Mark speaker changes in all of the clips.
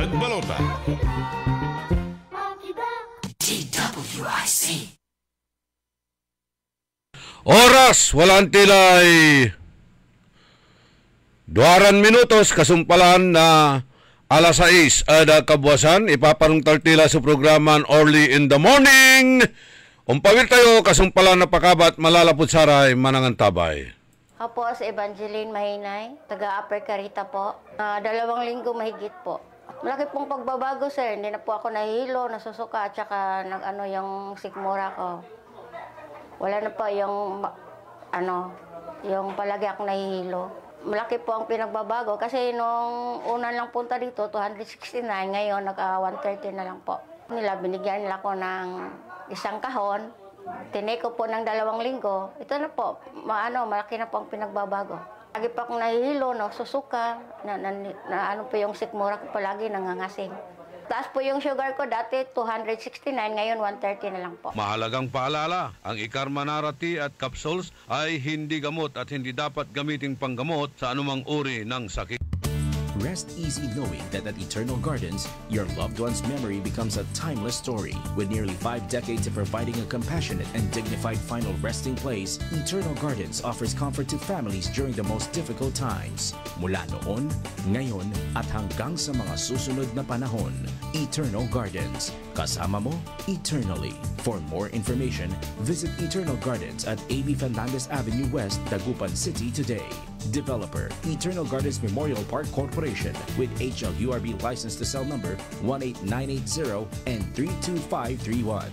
Speaker 1: Tagbalota.
Speaker 2: DWIC.
Speaker 3: Oras, walang tilay. 2 minutos, kasumpalan na alas 6 ada kabuasan. Ipaparong tartila sa programan Early in the Morning. Umpawil tayo, kasumpalan na pakabat, malalapot saray, manangan tabay.
Speaker 4: Ako po si Evangeline Mahinay, taga-Upper Carita po. 2 linggo mahigit po. Malaki pong pagbabago, sir. Hindi na po ako nahihilo, nasusuka, at saka yung sikmura ko. Wala na po yung palagi ako nahihilo. Malaki po ang pinagbabago kasi nung una lang punta dito, 269, ngayon naka-130 na lang po. Binigyan nila ko ng 1 kahon. Tinake ko po ng 2 linggo. Ito na po, malaki na po ang pinagbabago. Lagi pa akong nahihilo, susuka, po yung sikmura ko palagi nangangasing. Taas po yung sugar ko dati, 269, ngayon 130 na lang po.
Speaker 3: Mahalagang paalala, ang Ikarmanara tea at capsules ay hindi gamot at hindi dapat gamiting panggamot sa anumang uri ng sakit.
Speaker 5: Rest easy knowing that at Eternal Gardens, your loved one's memory becomes a timeless story. With nearly 5 decades of providing a compassionate and dignified final resting place, Eternal Gardens offers comfort to families during the most difficult times. Mula noon, ngayon, at hanggang sa mga susunod na panahon, Eternal Gardens. Kasama mo, eternally. For more information, visit Eternal Gardens at A.B. Fernandez Avenue West, Dagupan City today. Developer, Eternal Gardens Memorial Park Corporation with HLURB license to sell number 18980 and 32531.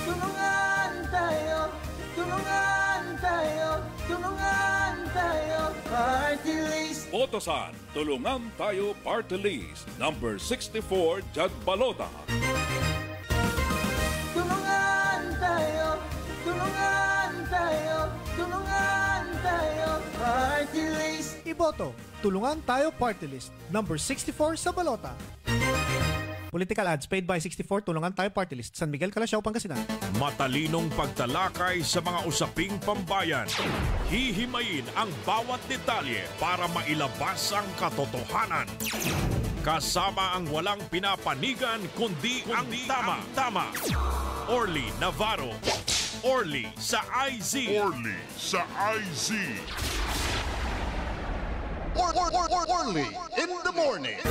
Speaker 6: Tulungan tayo, tulungan tayo, tulungan tayo, Party List.
Speaker 7: Botosan, Tulungan Tayo Party List, number 64, Jagbalota.
Speaker 6: Tulungan tayo, tulungan tayo, tulungan tayo, Party List.
Speaker 8: Iboto, Tulungan Tayo Party List, number 64 sa balota. Political ads paid by 64 Tulungan Tayo Party List, San Miguel, Calasiao, Pangasinan.
Speaker 7: Matalinong pagtalakay sa mga usaping pambayan. Hihimayin ang bawat detalye para mailabas ang katotohanan. Kasama ang walang pinapanigan kundi ang tama. Orly Navarro. Orly sa IZ.
Speaker 1: Orly sa IZ. Orly in the morning.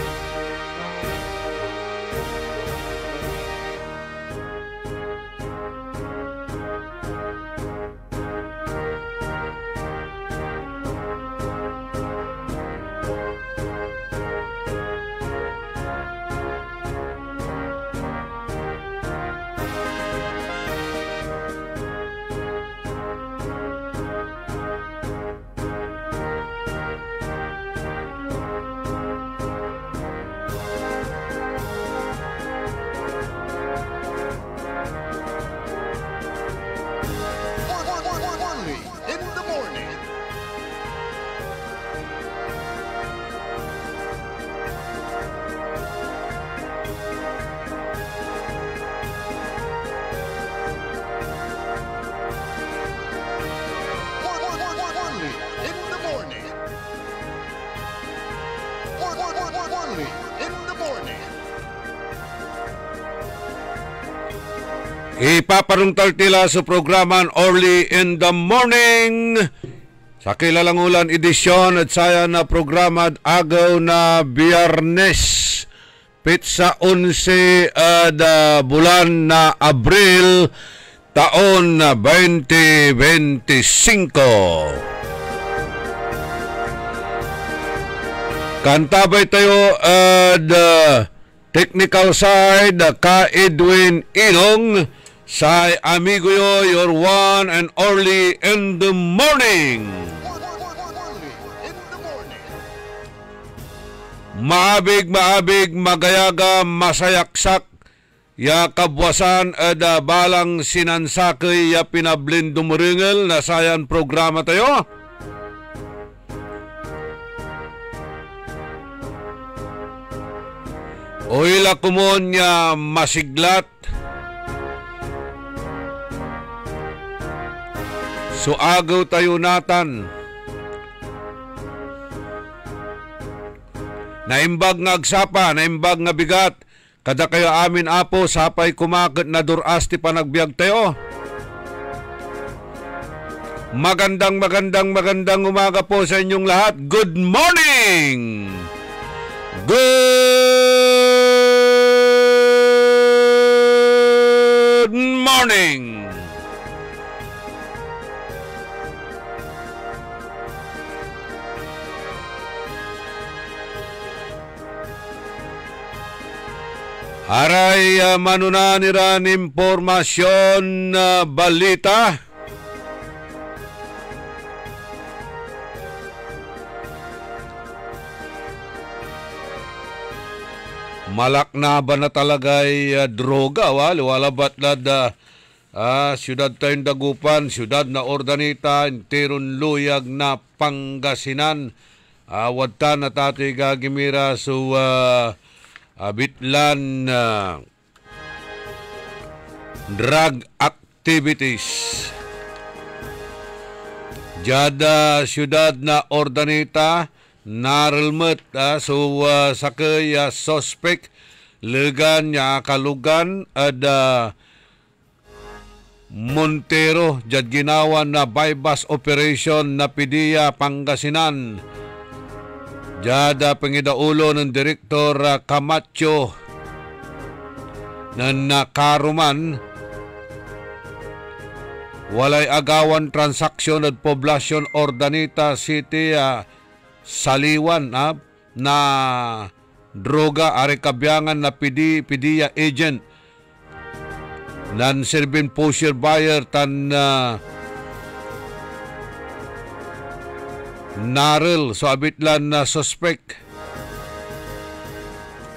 Speaker 3: Ipaparong tartila sa programan Early in the Morning. Sa kilalang ulan edisyon at saya na programa agaw na Biyernes. Pitsa 11 bulan na Abril taon na 2025. Kantabay tayo technical side ka Edwin Inong. Sa amigo yo, your one and only in the morning. Maabig, magayaga, masayaksak, ya kabwasan ada balang sinansakay ya pinablindumringel na sayan programa tayo. Oila kumon ya masiglat. So agaw tayo natan. Naimbag nga agsapa, naimbag nga bigat. Kada kayo amin apo, sapay kumakit na durasti panagbiag tayo. Magandang umaga po sa inyong lahat. Good morning! Good morning! Aray manunaniran impormasyon balita. Malak na ba na talagay droga, walabat na siyudad tayong Dagupan, siyudad na Ordanita, Interon Luyag na Pangasinan. Wadta na tatay gagimira so bitlan drug activities. Jada siyudad na Ordanita, narelmet so sakay suspect legan nya kalugan ada Montero jad ginawa na bypass operation na Pidia Pangasinan. Jada pangidaulo ng Direktor Camacho na nakaruman walay agawan transaksyon at poblasyon Ordanita City saliwan na droga ari kabyangan na Pidia agent nan serbin pusher buyer tan naril so abitlan na suspect.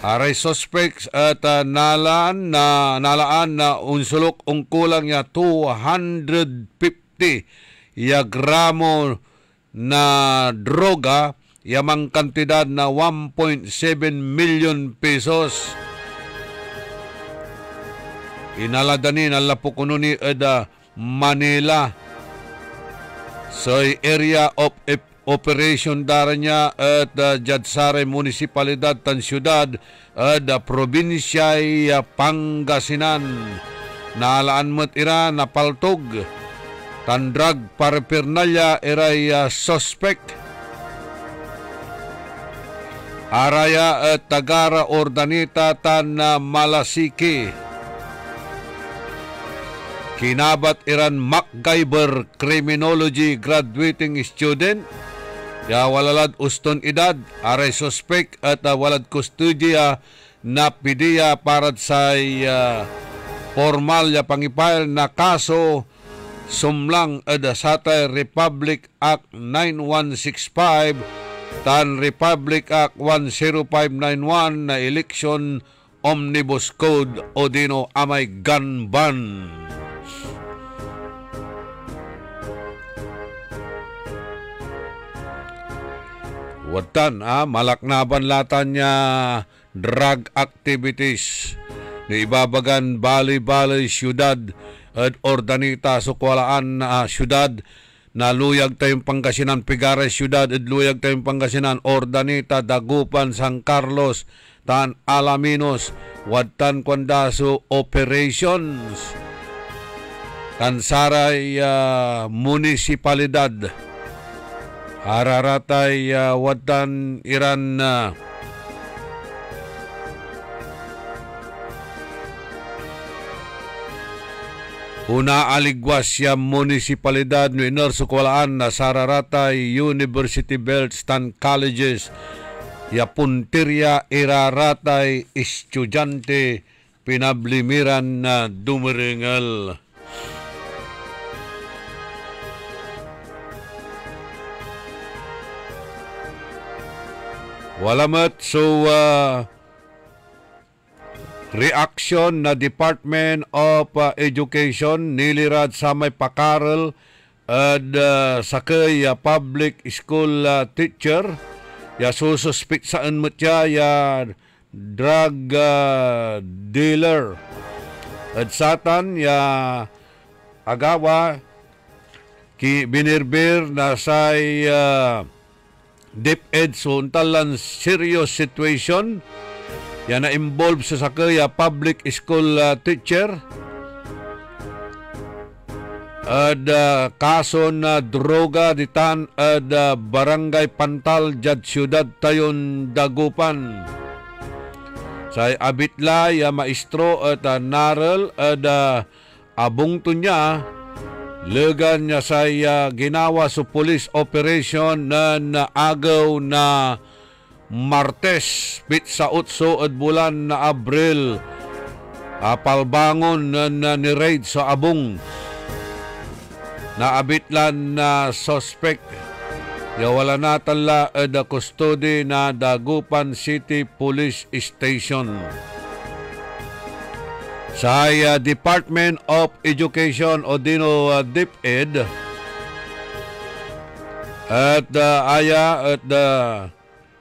Speaker 3: Aray suspects at nalaan na unsulok ungkulang niya 250 gramo na droga, yamang kantidad na 1.7 million pesos. Inaladanin ang lapukuno ni Manila. So, area of operation dara niya at Jadsare Municipalidad tan Siyudad at Probinsya Pangasinan. Naalaan mo't ira napaltog tan drug paraphernalia iray suspect. Araya at Tagara Ordanita tan Malasiki. Kinabat iran MacGyver Criminology graduating student. Ya walalad uston edad, aray suspect at walad kustudya na pidiya para sa formal ya pangipile na kaso sumlang Satay Republic Act 9165 tan Republic Act 10591 na Election Omnibus Code o dino amay gun ban. Watan malaknaban latan niya drug activities ni ibabagan bali-bali siyudad at Ordanita sukwalaan siyudad na luyag tayong Pangasinan Pigares siyudad at luyag tayong Pangasinan Ordanita Dagupan San Carlos tan Alaminos watan kwandaso operations tan saray munisipalidad Araratay watan iran una aligwas ya munisipalidad no inersukulaan na Sararatay University Belts tan colleges ya puntirya iraratay estudyante pinablimiran na dumiringal. Walamat so reaction na Department of Education nilirad sa may pakaral at sakay public school teacher ya sususpect saan mo ya drug dealer at satan ya agawa ki binirbir na say DepEd so untalan serious situation yan na involved sa sakay public school teacher at kaso na droga ditan at barangay Pantal jad siyudad tayon Dagupan say abitla ya maestro at naral at abong to niya legan niya say ginawa sa police operation na naagaw na Martes bit sa 8 at bulan na Abril palbangon na ni-raid sa abong naabitlan na suspect ya wala natala da custody na Dagupan City Police Station sa Department of Education o dino DepEd at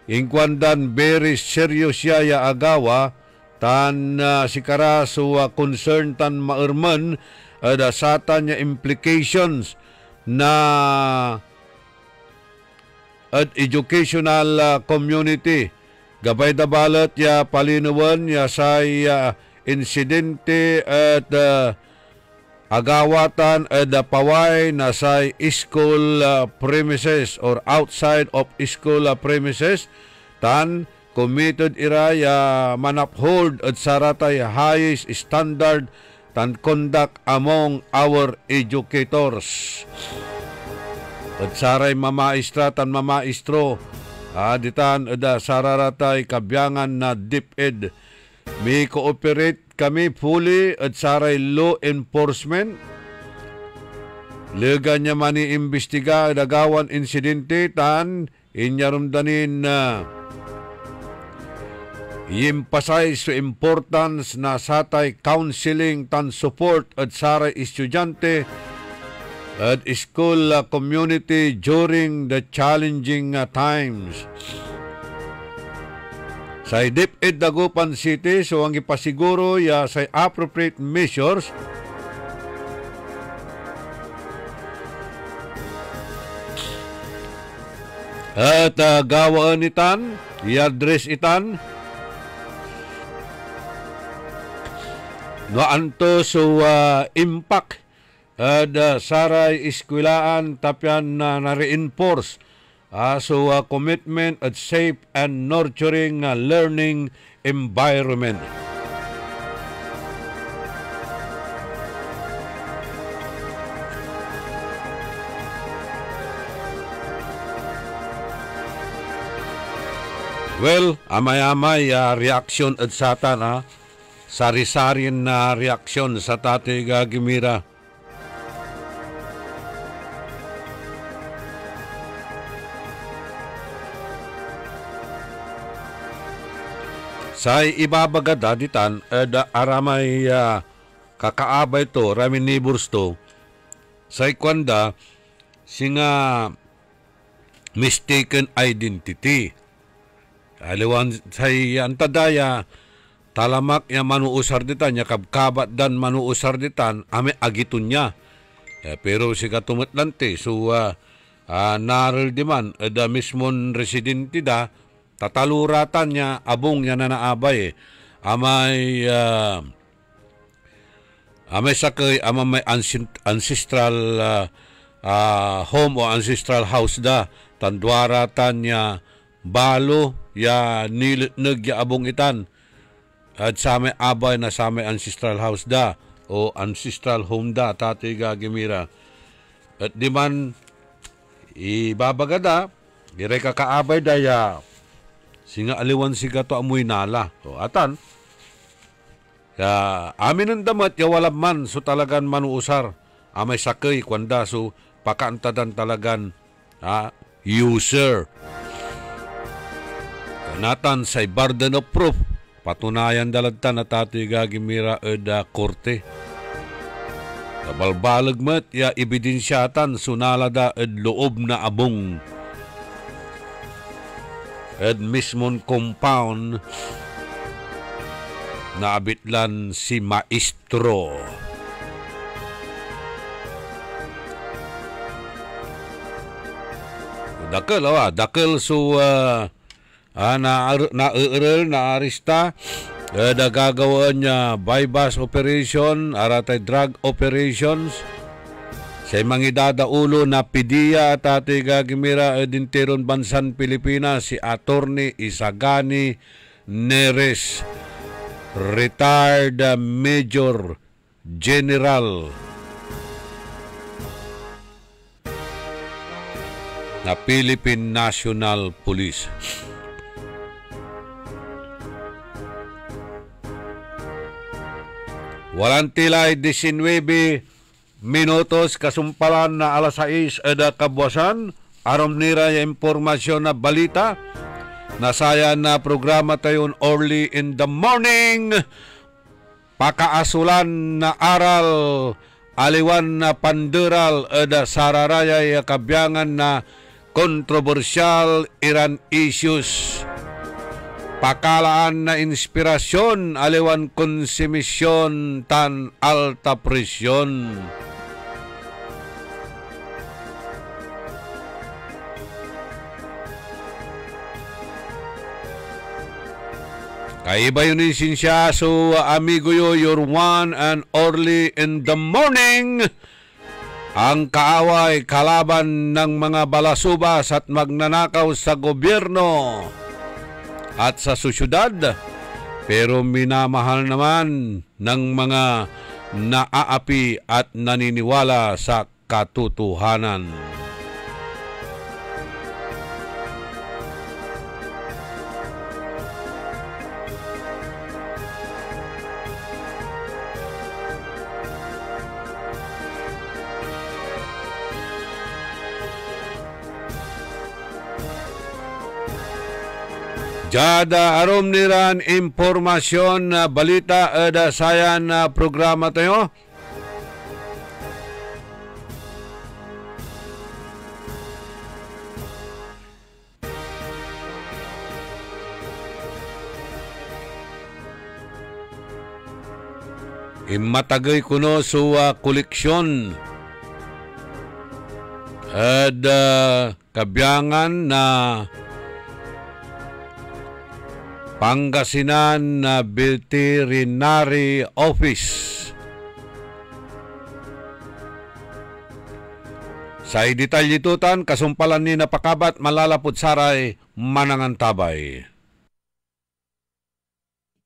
Speaker 3: ingkwandan very serious ya agawa tan sikara so concern tan maerman satan niya implications na at educational community gabay da balat ya palinuwan ya say insidente at agawatan at paway na say school premises or outside of school premises tan committed ira ya manuphold at saratay highest standard tan conduct among our educators. At saray mamaestra tan mamaestro ditan sararatay kabyangan na DepEd may cooperate kami fully at saray law enforcement lega niya mani imbestiga dagawan insidente tan inyarumdanin na i-emphasize sa importance na satay counseling tan support at saray estudyante at school community during the challenging times. Sa DepEd Dagupan City, so ang ipasiguro ya sa appropriate measures at gawaan itan, i-address itan no anto so impact saray eskwelaan tapyan na na-reinforce so commitment at safe and nurturing learning environment. Well, amay-amay reaksyon at satan sari-sarin na reaksyon sa Tatay Gimira. Sa ibabagad ditan aramay kakaabay to ramin neighbors to sa ikwanda singa mistaken identity. Aliwan sa antadaya talamak ya manuusar ditan, ya kabkabat dan manuusar ditan, ame agitun niya. Pero si katumatlante, so naral diman, da mismon residente da, tataluratan niya, abong niya na naabay. Amay sakay, amay ancestral home o ancestral house da, tandwaratan niya, balo, ya nilitnag ya abong itan. At sa may abay na sa may ancestral house da o ancestral home da, Tatay Gimira. At di man ibabagada, dire kakaabay daya, singa aliwan siga to amoy nala. O atan, amin ang damat, ya walam man, so talagan manuusar, amay sakay, kwanda, so pakaantadan talagan, user. Natan say burden of proof, patunayan dalagtan na Tatay Gimira korte. Kabalbalag mat ya ebidensyatan sunalada loob na abong. Mismon compound na abitlan si maestro. Dakil so na arista nagagawaan niya bypass operation, aratay drug operations sa mga ulo na pidiya at ati gagimira edinteron bansan Pilipinas si Attorney Isagani Neres, retired Major General na Philippine National Police. Walang tilay 19 minutos kasumpalan na alas 6 eda kabuasan. Aram nira yung impormasyon na balita. Nasaya na programa tayo early in the morning. Pakaasulan na aral aliwan na panderal eda sararaya kabyangan na kontrobersyal Iran issues. Pakalaan na inspirasyon aliwan konsumisyon tan alta presyon. Kaiba yun siya, so amigo yo, your one and only in the morning. Ang kaaway kalaban ng mga balasubas at magnanakaw sa gobyerno at sa susyudad, pero minamahal naman ng mga naaapi at naniniwala sa katotohanan. Jada arom niran impormasyon na balita ada sayan na programa tayo. Imatagay kuno sa koleksyon ada kabyangan na Pangasinan na Veterinary Office. Sa detalitutan, kasumpalan ni napakabat malalapot saray manangantabay.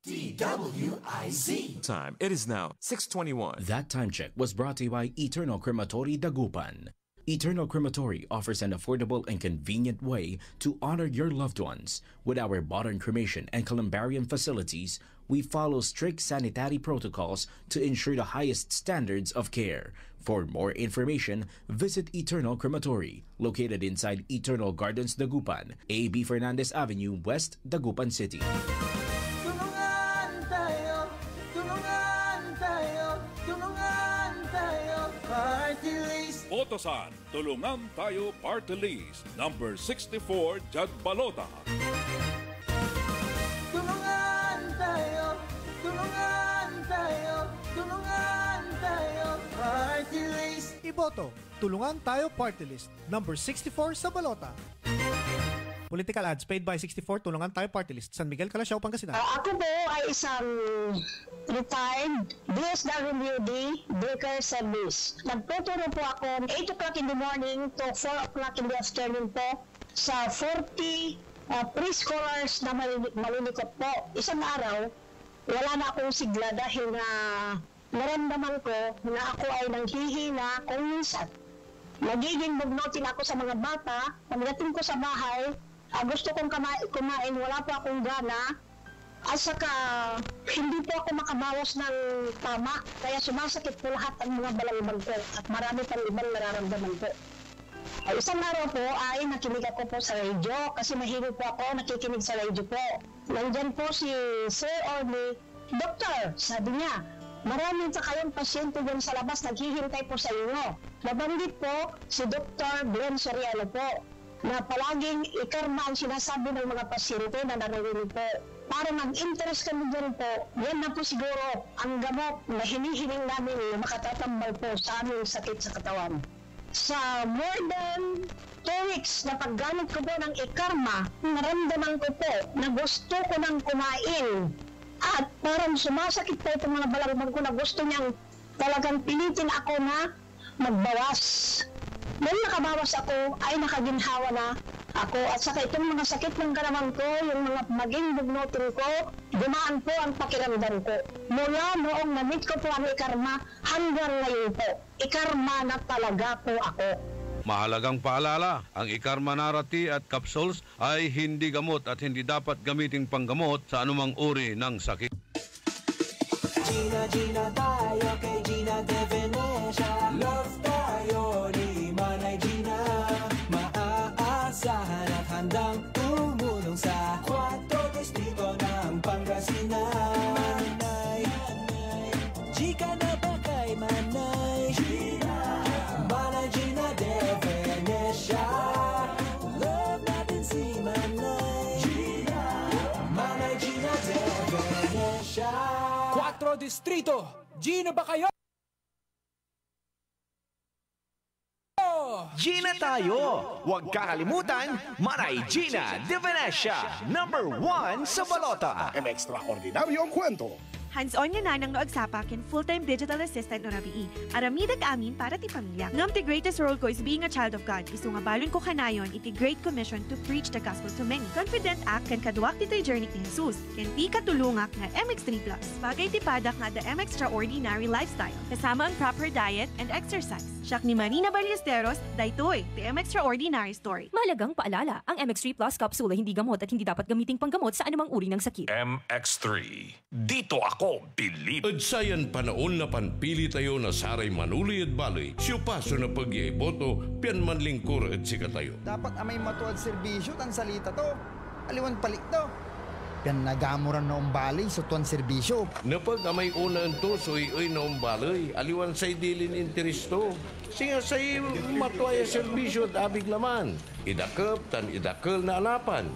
Speaker 2: DWIZ. Time. It is now 6:21.
Speaker 5: That time check was brought to you by Eternal Crematory Dagupan. Eternal Crematory offers an affordable and convenient way to honor your loved ones. With our modern cremation and columbarium facilities, we follow strict sanitary protocols to ensure the highest standards of care. For more information, visit Eternal Crematory, located inside Eternal Gardens, Dagupan, A.B. Fernandez Avenue, West, Dagupan City.
Speaker 6: Tulungan tayo, tulungan tayo, tulungan tayo, Party List.
Speaker 7: Botosan, Tulungan Tayo Party List, number 64, Jad Balota.
Speaker 6: Tulungan tayo, tulungan tayo, tulungan tayo, Party List.
Speaker 8: Iboto, Tulungan Tayo Party List, number 64 sa balota. Political ads paid by 64 Tulungan Tayo Party List, San Miguel, Calasiao, Pangasinan.
Speaker 9: Ako po ay isang retired DSWD Baker Service. Nagtuturo po ako 8 o'clock in the morning to 4 o'clock in the afternoon po sa 40 pre-scholars na malilikot po. Isang araw, wala na akong sigla dahil na naramdaman ko na ako ay nanghihina kung minsan. Nagiging bugnotin ako sa mga bata. Pagdating ko sa bahay, gusto kong kumain, wala po akong gana. At saka, hindi po ako makabawas ng tama. Kaya sumasakit po lahat ang mga balangban ko. At marami pang ibang nararamdaman po. Isang araw po ay nakinig ako po sa radio. Kasi mahilig po ako nakikinig sa radio po. Nandyan po si Sir Orly. Doktor, sabi niya, marami sa kayong pasyente dyan sa labas naghihintay po sa inyo. Nabanggit po si Dr. Glenn Soriano po na palaging ikarma ang sinasabi ng mga pasyente na narinig po. Para mag-interest kami dyan po, yan na po siguro ang gamot na hinihiling namin na makatatambal po sa aming sakit sa katawan. Sa more than 2 weeks na paggamit ko po ng ikarma, naramdaman ko po na gusto ko nang kumain. At parang sumasakit po itong mga balakbag ko na gusto niyang talagang pilitin ako na magbawas. Nung nakabawas ako, ay nakaginhawa na ako. At saka itong mga sakit ng katawan ko, yung mga maging bugnutin ko, gumaan po ang pakiramdam ko. Mula noong na-meet ko po ang ikarma, hanggang ngayon po, ikarma na talaga po ako.
Speaker 3: Mahalagang paalala, ang Ikarma Narati at capsules ay hindi gamot at hindi dapat gamiting panggamot sa anumang uri ng sakit.
Speaker 6: Gina tayo kay Gina de Venecia. Love tayo ni Manay Gina. Maaasahan at handang tumulong sa 4 distrito ng Pangasinan. Manay, Gika na ba kay Manay Gina? Manay Gina de Venecia. Love natin si Manay Gina. Manay Gina de Venecia. 4 distrito. Gina ba kayo?
Speaker 10: Gina tayo! Huwag kakalimutan, Manay Gina de Venecia, number 1 sa balota.
Speaker 1: Extraordinario ang kwento.
Speaker 11: Hands-on nga na ng noagsapakin full-time digital assistant no rabii. Aramidag amin para ti pamilya. Ngam ti greatest role ko is being a child of God. Isu nga balon ko kanayon iti great commission to preach the gospel to many. Confident ak kan kaduak ti journey ni Jesus. Ken ti katulungak nga MX3+. Bagay ti padak nga the MX Extraordinary Lifestyle. Kasama ang proper diet and exercise. Siak ni Marina Ballesteros, daytoy, ti MX Extraordinary Story.
Speaker 12: Mahalagang paalala, ang MX3 Plus kapsula hindi gamot at hindi dapat gamiting panggamot sa anumang uri ng sakit.
Speaker 13: MX3. Dito ako, believe.
Speaker 14: Adsayan panaon na panpili tayo na saray manuli at baloy. Siyo paso na pag-iiboto, pian manlingkur at sika tayo.
Speaker 15: Dapat amay matuad serbisyo tan salita to. Aliwan palik to. Pian nagamuran na umbali sa tuan serbisyo.
Speaker 14: Napag amay una ang tusoy ay na umbaloy, aliwan say dilin interesto. Singa say matuaya serbisyo at abig laman. Idakap tan idakal na alapan.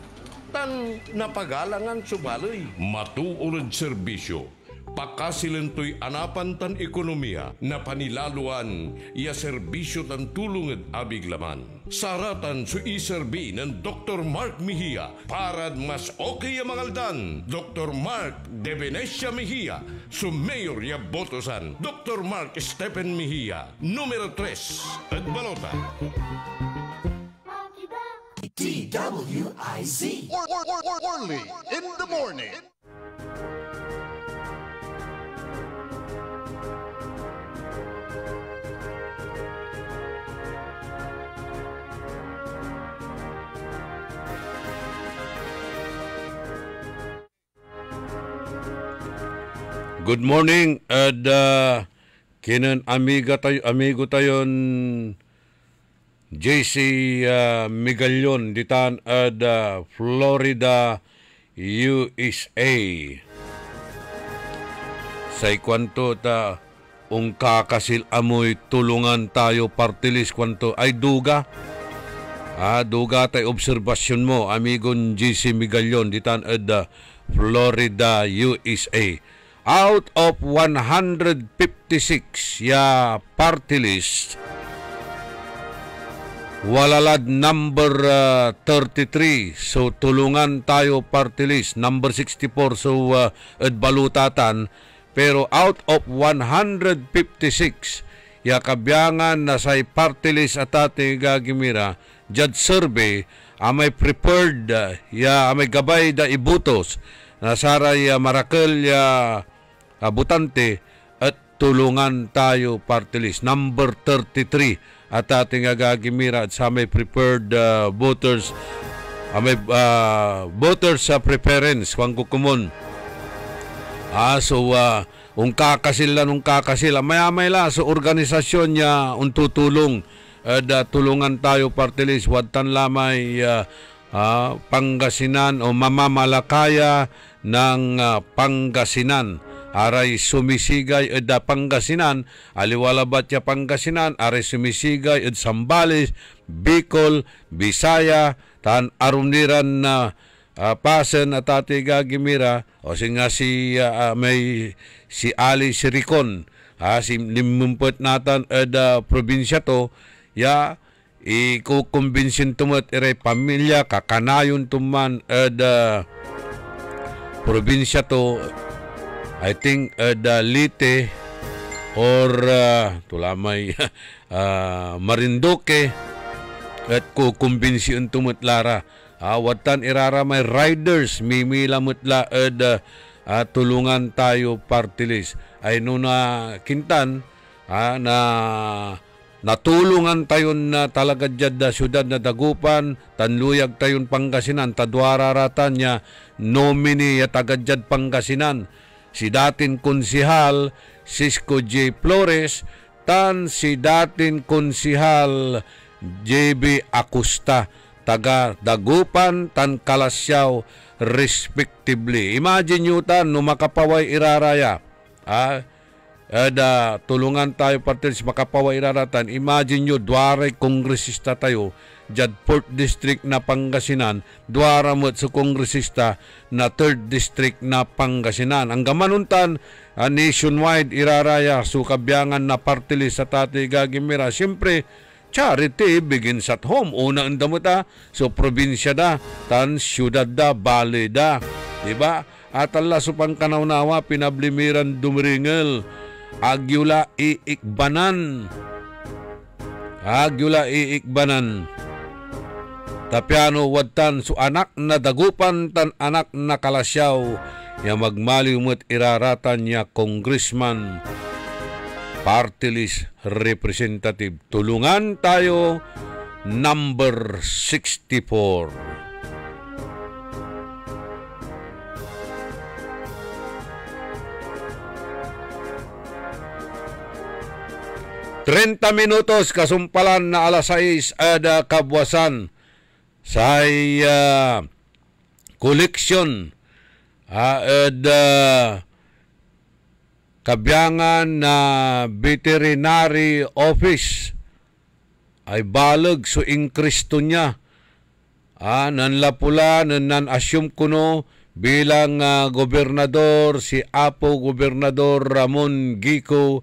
Speaker 14: Tan napagalangan subaloy. Matuulad serbisyo. Pakasiluntoy anapan tan ekonomiya na panilaluan iya serbisyo tan tulong at abig laman. Saratan su iserbi ng Dr. Mark Mejia para mas okay ang mangaldan. Dr. Mark de Venecia Mejia, su mayor ya botosan. Dr. Mark Stephen Mejia, numero 3 at balota.
Speaker 1: DWIZ. Orly in the morning.
Speaker 3: Good morning, at kinan amigo tayon JC Migalion ditan at Florida, USA. Say kwanto ta kakasil amoy tulungan tayo partilis kwanto ay duga. Duga tay obserbasyon mo amigon JC Migalion ditan at Florida, USA. Out of 156 ya party list, walalad number 33. So tulungan tayo party list. Number 64 so balutatan. Pero out of 156 ya kabyangan na say party list at ating gagimira judge survey amay prepared ya amay gabay da ibutos na saray marakel ya butante at tulungan tayo party list. Number 33 at ating agagimira at sa may prepared voters may voters sa preference kung kukumon. So kakasila maya-maya la sa organisasyon niya tutulong at tulungan tayo party list. Wadtan lamay Pangasinan o mamamalakaya ng Pangasinan. Aray sumisigay ed Pangasinan, aliwalabat ya Pangasinan, aray sumisigay ed Sambales, Bicol, Bisaya, tan arumniran na pasen at ati gagimira, o singa si Ali Siricon, si limumpet natan ed probinsya to, ya ikukumbinsin tumat iray pamilya kakanayon tuman probinsya to I think Leyte or tulamay Marinduque at kukumbinsin tumat lara watan irara may riders mimila mutla tulungan tayo party list ay nuna kintan na natulungan tayon na talaga dyan na syudad na Dagupan, tanluyag tayon Pangasinan, tadwararatan niya, nominee at agad dyan Pangasinan. Si datin konsihal, Cisco J. Flores, tan si datin konsihal, JB Acosta, taga Dagupan, tan Kalasyaw, respectively. Imagine nyo tan, no makapaway iraraya, tulungan tayo partis makapaway iraratan. Imagine nyo, dwaray kongresista tayo, dyan 4th District na Pangasinan, dwara mo't sa kongresista na 3rd District na Pangasinan. Ang gamanuntan, nationwide iraraya, sukabyangan na party list sa Tatay Gagimira. Siyempre, charity begins at home. Una ang damuta, so probinsya da, tan syudad da, bale da. Diba? At Allah supang kanawnawa, pinablimiran dumiringel. Agyula iikbanan. Agyula iikbanan. Tapiano wadtan so anak na Dagupan tan anak na Kalasyaw ya magmaliw mo't iraratan niya congressman party list representative. Tulungan tayo number 64. 30 minutos kasumpalan na alas 6 ada kabwasan sa koleksyon kabyangan na veterinary office ay balag so inkristo niya nanlapula nan assume kuno bilang gobernador si Apo Gobernador Ramon Gico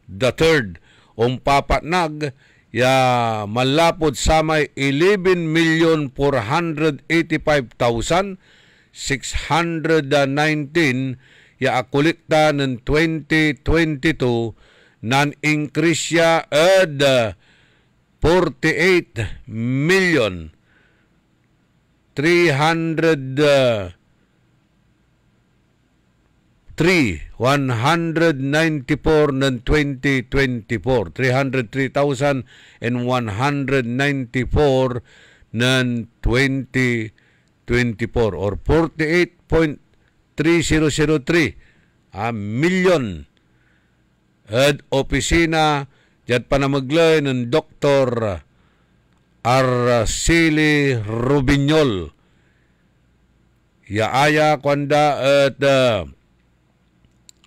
Speaker 3: III. Papatnag ya malapod sa may 11,485,619 ya akolekta ng 2022 nan increase ya 48 million 194 ng 2024. 303,194 ng 2024 or 48.3003 million. At opisina dyan pa na maglay ng Dr. Araceli Rubiñol. Yaaya kwanda at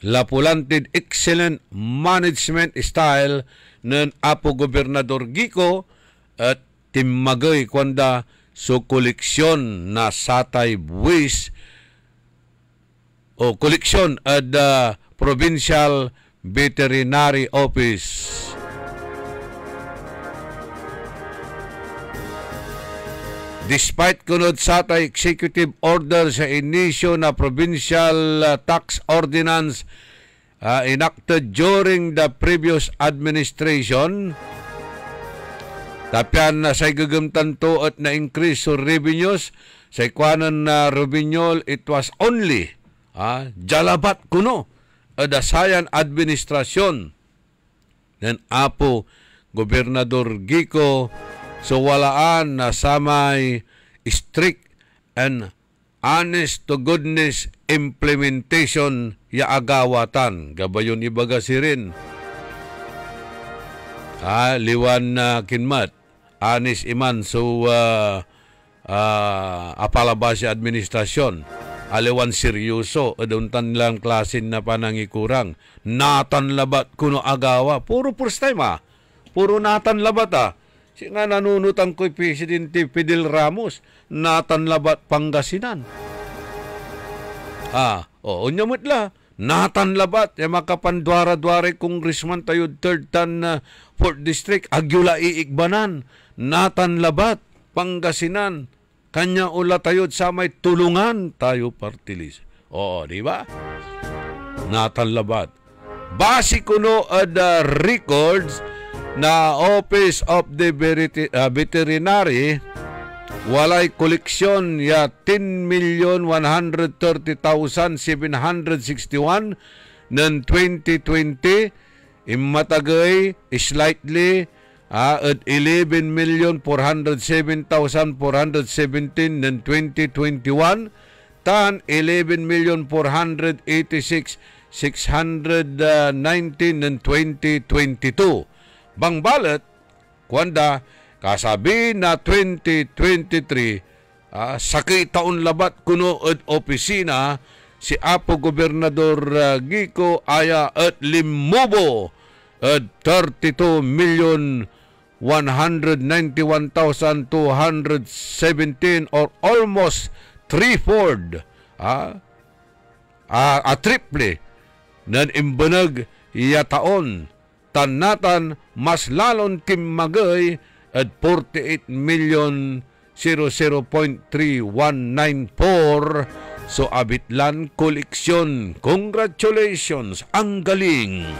Speaker 3: lapulanted excellent management style ng Apo Gobernador Gico at timmagay kwanda so koleksyon na satay buwis o koleksyon at Provincial Veterinary Office. Despite kunod satay executive order sa inisyo na provincial tax ordinance enacted during the previous administration, tapyan na sa gagamtan to at na-increase so revenues sa ikwanan na revenue, it was only jalabat kuno adasayan administrasyon ng Apo Gobernador Gico. So walaan na samay strict and honest to goodness implementation ya agawatan. Gabayon ibaga si rin. Liwan na kinmat. Anis iman so apalabas ya administrasyon. Aliwan seryoso. Aduntan lang klasin na panangikurang. Natan labat kuno agawa. Puro first time Puro natan labat nga nanunutan ko'y Presidente Fidel Ramos, natanlabat Pangasinan. Unyamot la, Natan labat, makapandwara-dwara congressman tayo 3rd tan 4th district, agyula iikbanan. Natan labat, Pangasinan, kanya ula tayo sa may tulungan tayo party list. Oo, di ba? Natan labat. Basi kuno ada records na Office of the Veterinary walay koleksyon ya 10,130,761 ng 2020 imatagay slightly at 11,407,417 ng 2021 tan 11,486,619 ng 2022. Bang balat kwanda kasabi na 2023, sakay taon labat kuno at opisina si Apo Gobernador Gico Aya at limubo at 32,191,217 or almost 3/4 a triple nan imbanag iya taon tanatan mas lalon kimmagay at 48,000,000.3194 so abitlan koleksyon. Congratulations, ang galing.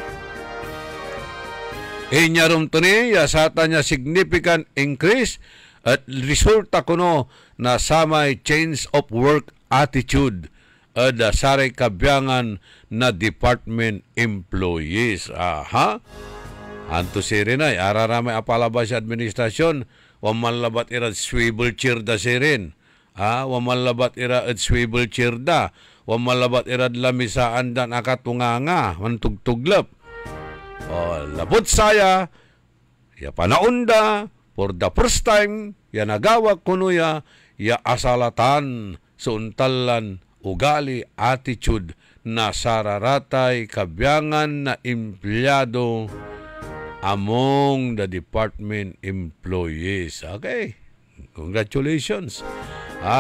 Speaker 3: Inyarom to ni yasata niya significant increase at resulta kuno na samay change of work attitude at saray kabyangan na department employees. Aha. Anto si Rinay, araramay apalabas sa administrasyon, wamalabat ira swivel chair da si Rin. Wamalabat ira at swivel chair da. Wamalabat ira lamisaan dan akatunganga, mantugtuglap. Labot saya, ya panaunda, for the first time, ya nagawa kuno ya asalatan, suntalan, ugali, attitude, na sararatay, kabyangan na empleyado, among the department employees. Okay. Congratulations.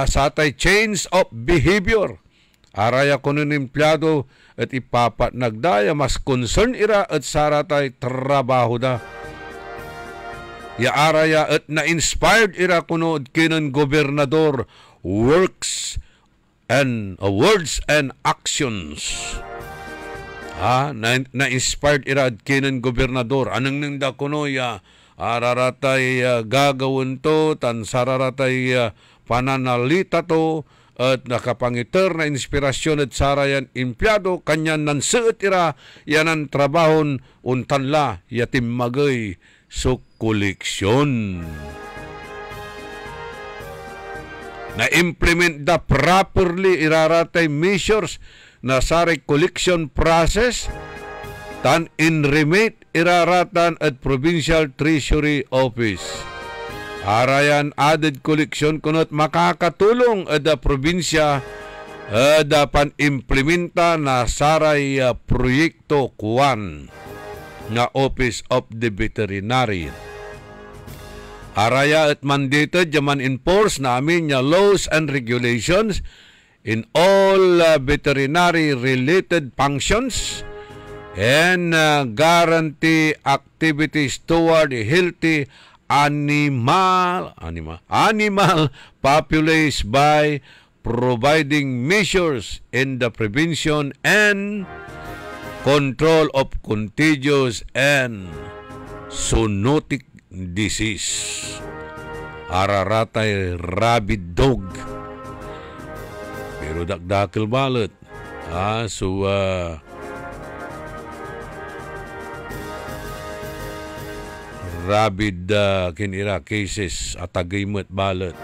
Speaker 3: Sa tay change of behavior. Araya ko ng empleyado at ipapat nagdaya mas concern ira at saratay trabaho da. Ya araya at na-inspired ira kuno kinan gobernador words and actions. Na-inspired irad kinan gobernador. Anang nangda kuno ya araratay gagawin to, tan sararatay pananalita to, at nakapangiter na inspirasyon at sarayan empleyado, kanyan nansuot ira, yanan trabahon, untanla, yatim magay, so koleksyon. Na-implement da properly iraratay measures na saray collection process tan in-remit iraratan at Provincial Treasury Office. Arayan added collection kunot makakatulong ada probinsya ada pan-implementa na saray proyekto kuwan na Office of the Veterinary. Araya at mandated jaman enforce namin niya laws and regulations in all veterinary related functions and guarantee activities toward healthy animal populace by providing measures in the prevention and control of contagious and zoonotic disease. Araratay rabid dog. Pero dakdakil balat. Rabid kinira cases at agaymat balat.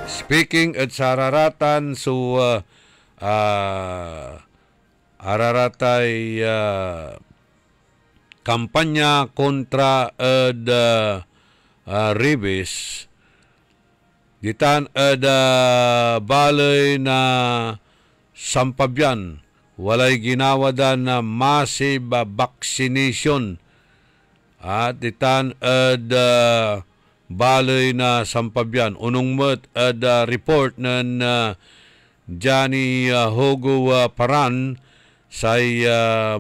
Speaker 3: Speaking at sararatan araratay kampanya kontra rabies ditan balay na sampabyan walay ginawadan na massive vaccination at ditan balay na sampabyan unong met report ng Johnny Hogo Paran sa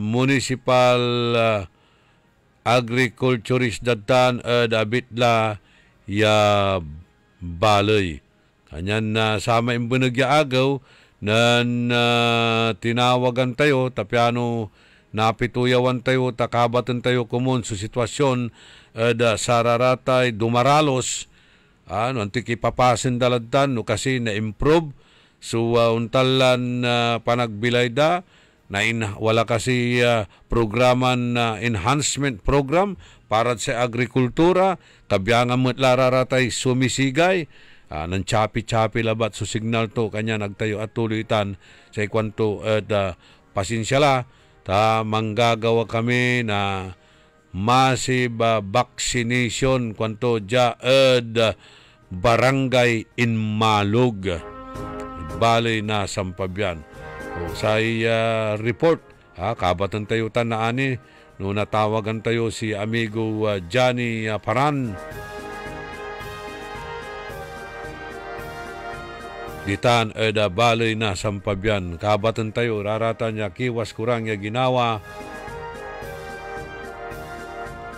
Speaker 3: municipal agriculturist datan abitla ya balay. Kanyan na sama imbunagya agaw nan tinawagan tayo tapiano napituyawan tayo takabatan tayo kumun sa sitwasyon sararatay dumaralos antiki papasin daladtan no kasi na-improve so untalan panagbilay da wala kasi programan enhancement program para sa agrikultura kabyangan mo't lararatay sumisigay ng chapi-chapi labat so signal to kanya nagtayo at tulitan sa ikwanto pasensya la ta manggagawa kami na massive vaccination kwanto barangay in Malug balay na sampabyan sa report kabatan tayo tanaani no natawagan tayo si amigo Johnny Paran ditan balay na sampabyan kabatan tayo raratan niya kiwas kurang niya ginawa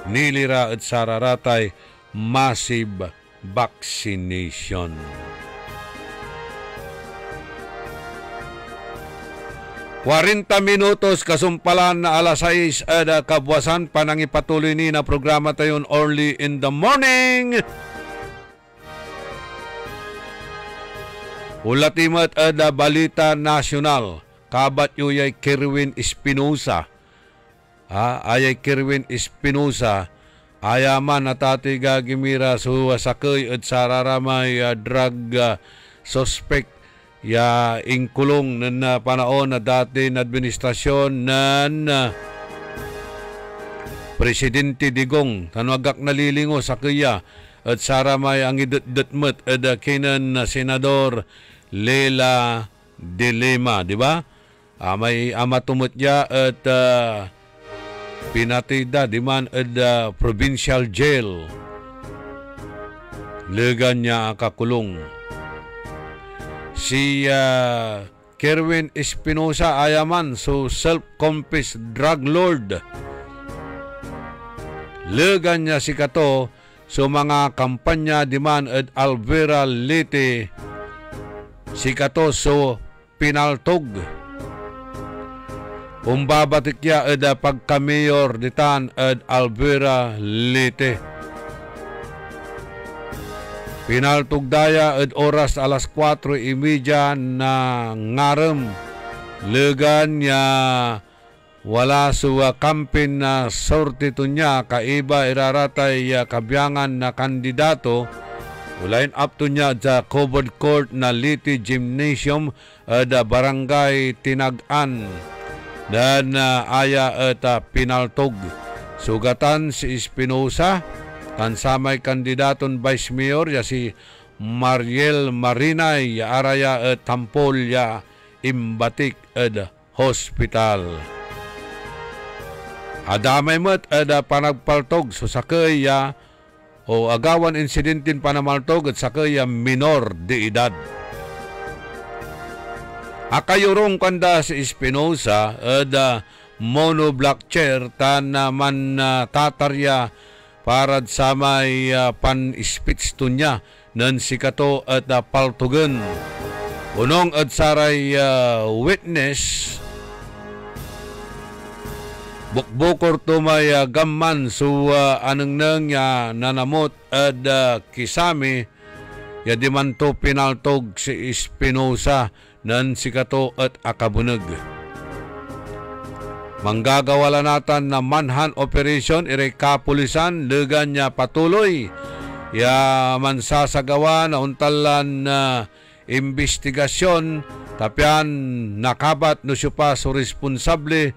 Speaker 3: nilira at sararatay massive vaccination. Warinta minutos kasumpalan na alas 6 kabwasan panangipatuloy ni na programa tayon early in the morning. Ulatimat balita nasyonal kabat yuyay Kerwin Espinosa. Ayay Kerwin Espinosa ayaman natatiga gimira sakay at sararamay drug suspect ya ingkulong na panahon na dati na administrasyon nan Presidente Digong tanwagak nalilingo sa kaya at saramay ang idutdutmet at kinan Senador Leila de Lima, di ba? May amatumot niya at pinatida di man at provincial jail. Legan niya kakulong. Si Kerwin Espinosa ayaman so self-confessed drug lord. Legan niya si kato so mga kampanya di man at Alvera Leyte si kato so pinaltog. Umbabatik ya eda pagka-mayor ditan ed Alvera Leyte. Pinaltog daya ed oras alas 4:30 na ngarem. Legan ya wala suwa kampin na sorti to niya kaiba iraratay kabyangan na kandidato. Line up to niya sa covered court na Leyte Gymnasium ed barangay Tinag-an. Dan aya at pinaltog. Sugatan si Espinosa, kansamay kandidaton vice mayor ya si Mariel Marinay ya araya at tampol ya imbatik at hospital. Adamay mo't at panagpaltog so sakay ya o agawan insidentin panamaltog at sakay ya minor de edad. Akayorong kanda si Espinosa ada mono black chair tan naman tatarya parad sa may pan-speech to niya nan sikato at paltugan. Unong at saray witness bukbukor to may gamman so anang nang nanamot at kisami ya di man to pinaltog si Espinosa nan sikato at akabunag. Manggagawala natin na manhunt operation iray kapulisan legan niya patuloy ya mansasagawa na untalan na investigasyon tapian nakabat no siya pa so responsable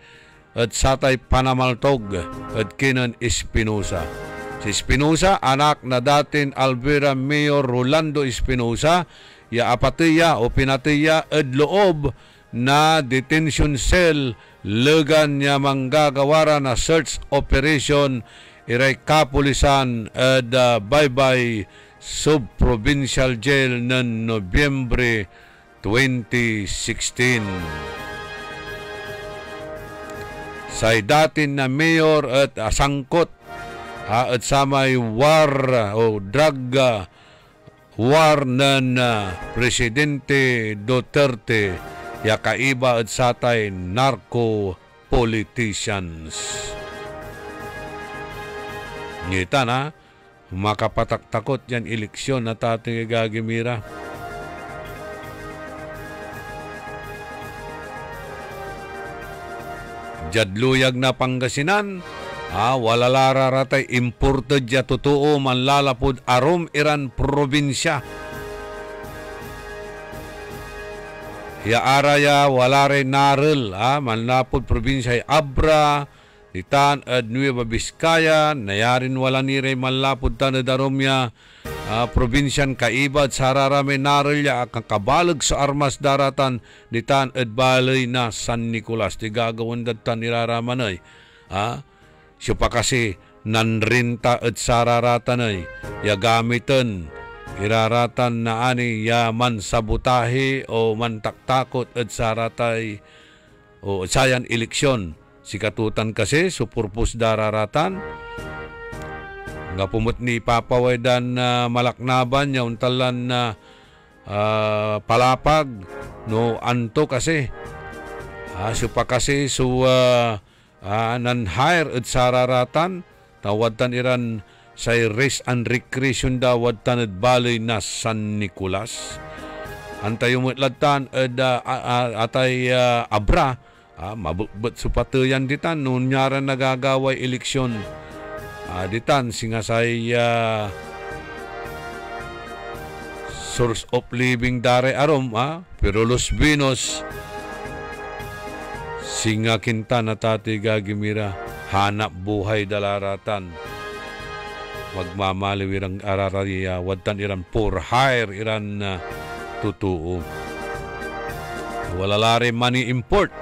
Speaker 3: at satay panamaltog at kinan Espinosa. Si Espinosa anak na datin Alvera Mayor Rolando Espinosa ya apatiya o pinatiya ed loob na detention cell legan niya manggagawara na search operation iray kapulisan ed Baybay Sub-Provincial Jail ng Nobyembre 2016. Say datin na mayor at sangkot at samay war o drug war ng Presidente Duterte ya kaiba at satay narco politicians. Ngita na, makapataktakot yan eleksyon na tating gagimira. Jadluyag na Pangasinan, wala lararatay imported ya totoo manlalapod arom iran probinsya. Ya araya wala rin naril, manlapod probinsya Abra, Ditan at Nueva Vizcaya, nayarin wala ni rin manlapod tanad aromya, probinsyan kaibad sararame narilya kakabalag sa armas daratan ditan at balay na San Nicolas di gagawin datan iraraman ay siya pa kasi nanrinta at sararatan ay ya gamitan iraratan na ani ya man sabutahe o mantaktakot at saratay o sayan eleksyon si katutan kasi so purpose dararatan nga pumut ni papawaydan na malaknaban niya untalan na palapag no anto kasi supa kasi so nan-hire at sararatan tawadtan iran sa race and recreation dawad tanad balay na San Nicolas antayo mutlatan atay Abra mabukbat supatayan ditan noon nyaran nagagaway eleksyon ditan singasay source of living dare arom pero Los Vinos singa kinta na tati gagimira hanap buhay dalaratan magmamaliwirang ararariya wadtan iran for hire iran tutuo wala lare money import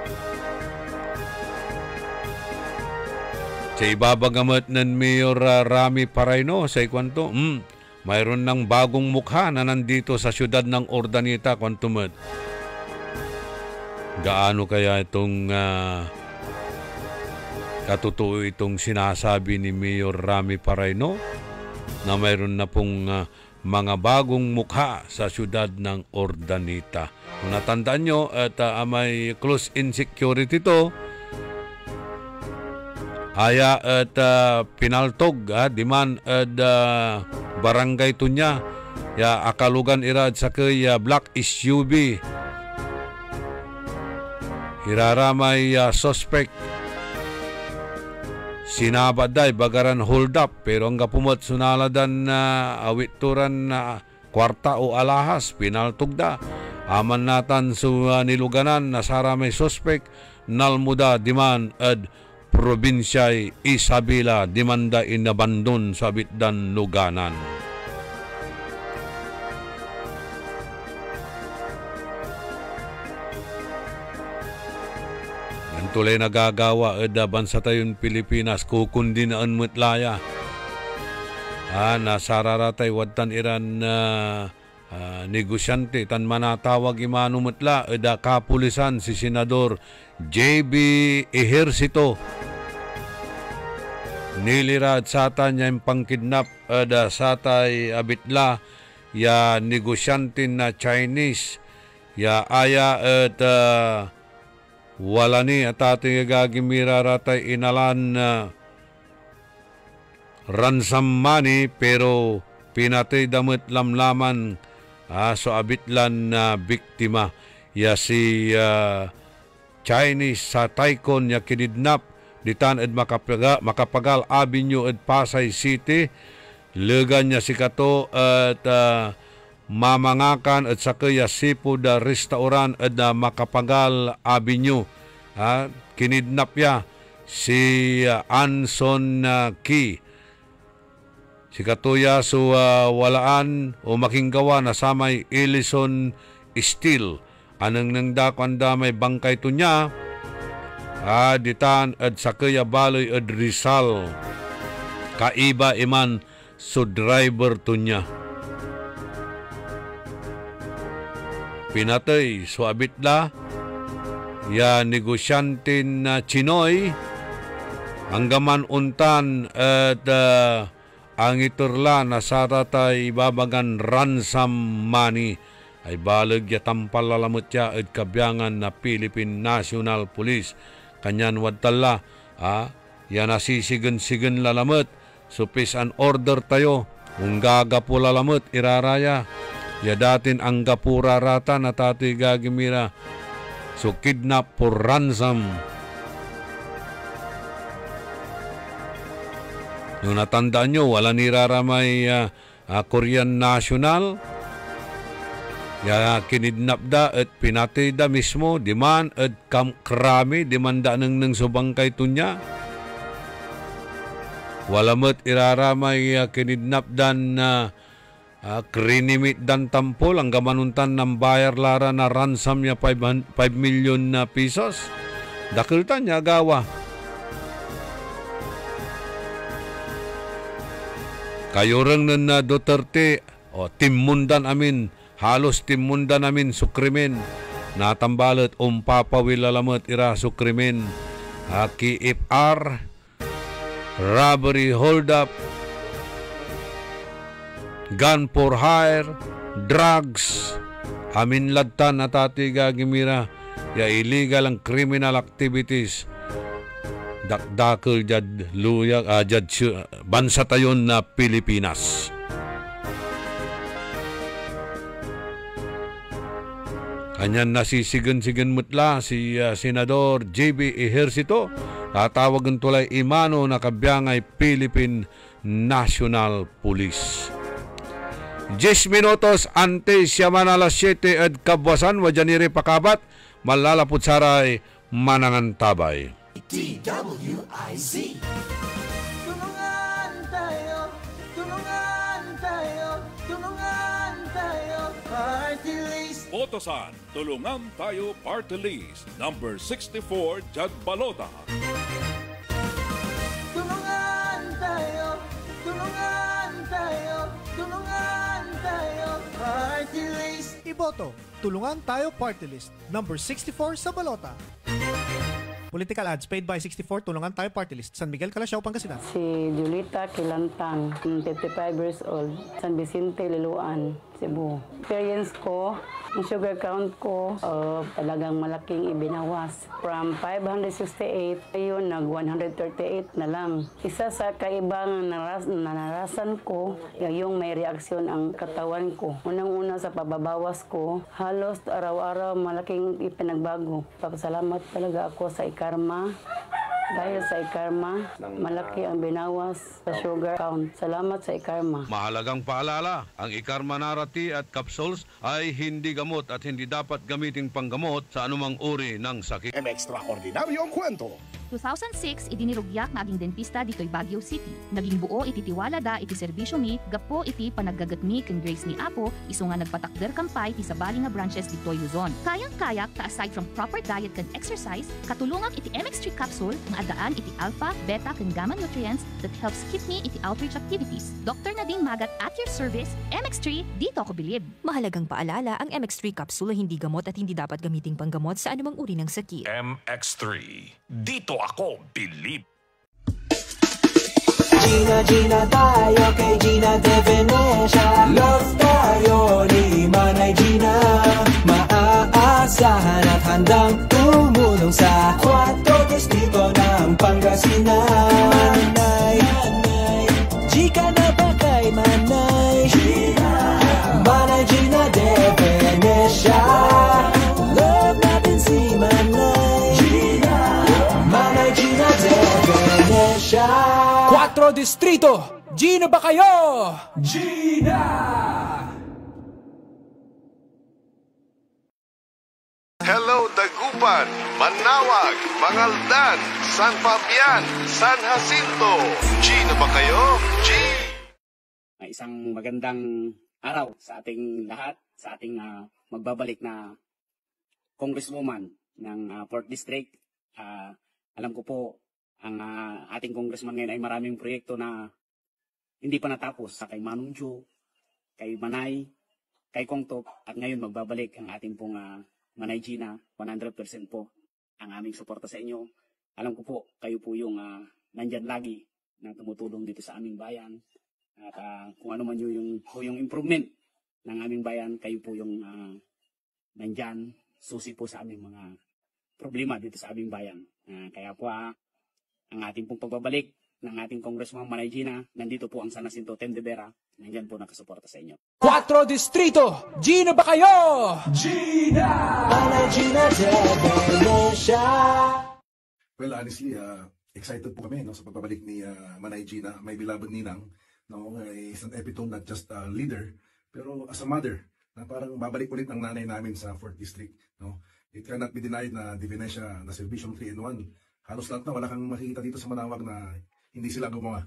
Speaker 3: sa ibabagamot ng Mayor Rami Paraino sa ikwanto, mayroon ng bagong mukha na nandito sa siyudad ng Urdaneta, kwantumot. Gaano kaya itong katutuo itong sinasabi ni Mayor Rami Paraino na mayroon na pong mga bagong mukha sa siyudad ng Urdaneta. Kung natandaan nyo at may close insecurity to, aya at pinaltog diman at barangay tunya ya akalugan irad sa kay black SUV iraramay suspect sinabaday bagaran hold up pero ang kapumot sunaladan awituran kwarta o alahas pinaltog da aman natan su niluganan nasaramay suspect nalmuda diman at Probinsya Isabela dimanda inabandon sa bitdan luganan. Ang tulay nagagawa eda bansa tayong Pilipinas kukundi na anmutlaya. Nasararatay wadtan iran negosyante tan manatawag imanumutla eda kapulisan si Senador JB Ejercito nilirad sata niya yung pangkidnap eda satay abitla ya negosyante na Chinese ya aya at wala ni at ating gagimira ratay inalan ransom money pero pinatay damit lamlaman so abitlan na biktima ya si Chinese sa Taikon ya kinidnap ditan ed makapagal Avenue ed Pasay City legan niya si kato at mamangakan at sakaya seafood restaurant ed makapagal Avenue kinidnap ya si Anson Key si katuya so walaan o makinggawa na samay Ellison Steel anang nang dakwan damay bangkay to niya ditan at sakaya baloy at Rizal kaiba iman so driver to niya pinatay suabitla ya negosyantin na Chinoy hanggaman untan at ang iturla na saratay babagan ransom money ay balag ya tampal lalamot ya at kabyangan na Philippine National Police kanyan wadtala ya nasisigan-sigan lalamot supis an order tayo kung gagapo lalamot iraraya ya datin ang gapura rata na tati gagimira so kidnap for ransom. Yung natandaan nyo, wala niraramay Korean National. Ya kinidnap da at pinatay da mismo. Diman at krami, dimanda ng subangkay tunya. Wala mo't iraramay kinidnap dan krinimit dan tampol. Ang gamanuntan ng bayar lara na ransom niya 5 million na pesos. Dakiltan niya gawa. Kayo rin na Duterte, timmundan amin, halos timmundan amin sukrimen. Natambalat, papawilalamat ira sukrimen. KFR, robbery hold-up, gun for hire, drugs, amin ladtan at atiga gimira, ya illegal ang criminal activities. Dakdakil jad luyak jad bansa tayon na Pilipinas. Kanyan nasisigan-sigan mutla si Senador JB Ejercito tatawagan tulay imano na kabyangay Philippine National Police. 10 minutos antes siyaman alas 7 at kabwasan wajaniri pakabat malalapot saray manangan tabay.
Speaker 6: DWIZ. Tulungan tayo, tulungan tayo, tulungan tayo, Party List.
Speaker 7: Botosan, Tulungan Tayo Party List, number 64, Jad Balota.
Speaker 6: Tulungan tayo, tulungan tayo, tulungan tayo, Party List.
Speaker 8: Iboto, Tulungan Tayo Party List, number 64 sa balota. Political ads paid by 64 Tulungan Tayo Party List, San Miguel, Calasiao, Pangasinan.
Speaker 16: Si Julita Kilantang, 55 years old, San Vicente, Liloan, Cebu. Experience ko, ang sugar count ko, talagang malaking ibinawas. From 568, ayun, nag-138 na lang. Isa sa kaibang nanarasan ko, yung may reaksyon ang katawan ko. Unang-una sa pababawas ko, halos araw-araw malaking ipinagbago. Papasalamat talaga ako sa Ikarma. Dahil sa Ikarma, malaki ang binawas sa sugar count. Salamat sa Ikarma.
Speaker 3: Mahalagang paalala, ang Ikarma Narati at capsules ay hindi gamot at hindi dapat gamiting panggamot sa anumang uri ng sakit.
Speaker 1: Extraordinaryong kwento.
Speaker 17: 2006, idinirugyak na aging dentista dito'y Baguio City. Naging buo iti tiwala da iti serbisyo mi, gapo iti panaggagatmi ken grace ni Apo, iso nga nagpatakder kampay ti sabali nga branches dito'y Luzon. Kayang-kayak ta aside from proper diet ken exercise, katulungan iti MX3 capsule nga adaan iti alpha, beta ken gamma nutrients that helps keep me iti outreach activities. Dr. Nadine Magat at your service, MX3, dito ako bilib.
Speaker 12: Mahalagang paalala, ang MX3 capsule ay hindi gamot at hindi dapat gamiting panggamot sa anumang uri ng sakit.
Speaker 13: MX3, dito ako bilib.
Speaker 6: Gina tayo kay Gina de Venecia. Love tayo ni Manay Gina. Maaasahan at handang tumulong sa 4 distrito ng Pangasinan. Manay, Gika na ba kay Manay Gina? Manay Gina de Venecia. Love natin si Manay Gina. Manay Gina de Venecia. 4 distrito, Gina ba kayo? Gina!
Speaker 3: Hello, Dagupan, Manawag, Mangaldan, San Fabian, San Jacinto. Gina ba kayo?
Speaker 18: Isang magandang araw sa ating lahat, sa ating magbabalik na congresswoman ng 4th District. Alam ko po, ang ating congressman ngayon ay maraming proyekto na hindi pa natapos sa kay Manunjo, kay Manay, kay Kong Tok at ngayon magbabalik ang ating pong Manay Gina. 100% po ang aming suporta sa inyo. Alam ko po, kayo po yung nandyan lagi na tumutulong dito sa aming bayan. At kung ano man yung improvement ng aming bayan, kayo po yung nandyan, susi po sa aming mga problema dito sa aming bayan. Kaya po ang ating pong pagbabalik ng ating Congressman Manay Gina, nandito po ang San Jacinto Tendedera, nandyan po nakasuporta sa inyo.
Speaker 6: 4 distrito, Gina ba kayo? Gina! Manay Gina Devenesha.
Speaker 1: Well, honestly, excited po kami sa pagbabalik ni Manay Gina, my beloved ninang. Is an epitome, not just a leader, pero as a mother, na parang babalik ulit ang nanay namin sa 4th District. It cannot be denied na Divinesia na Servicio 3-in-1. Halos lahat na wala kang makikita dito sa Manawag na hindi sila gumawa.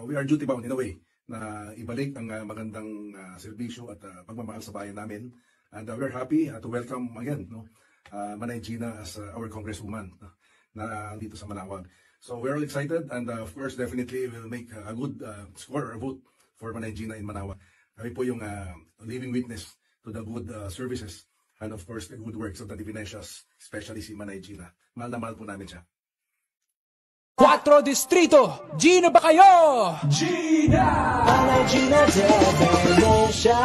Speaker 1: We are duty bound in a way na ibalik ang magandang serbisyo at pagmamahal sa bayan namin. And we're happy to welcome again Manay Gina as our congresswoman na dito sa Manawag. So we're all excited and of course definitely we'll make a good score or vote for Manay Gina in Manawag. Kami po yung living witness to the good services and of course the good works of the Divinesias, especially si Manay Gina. Mahal na mahal po namin siya.
Speaker 6: 4 distrito, Gina ba kayo? Gina! Manay Gina Devenesha.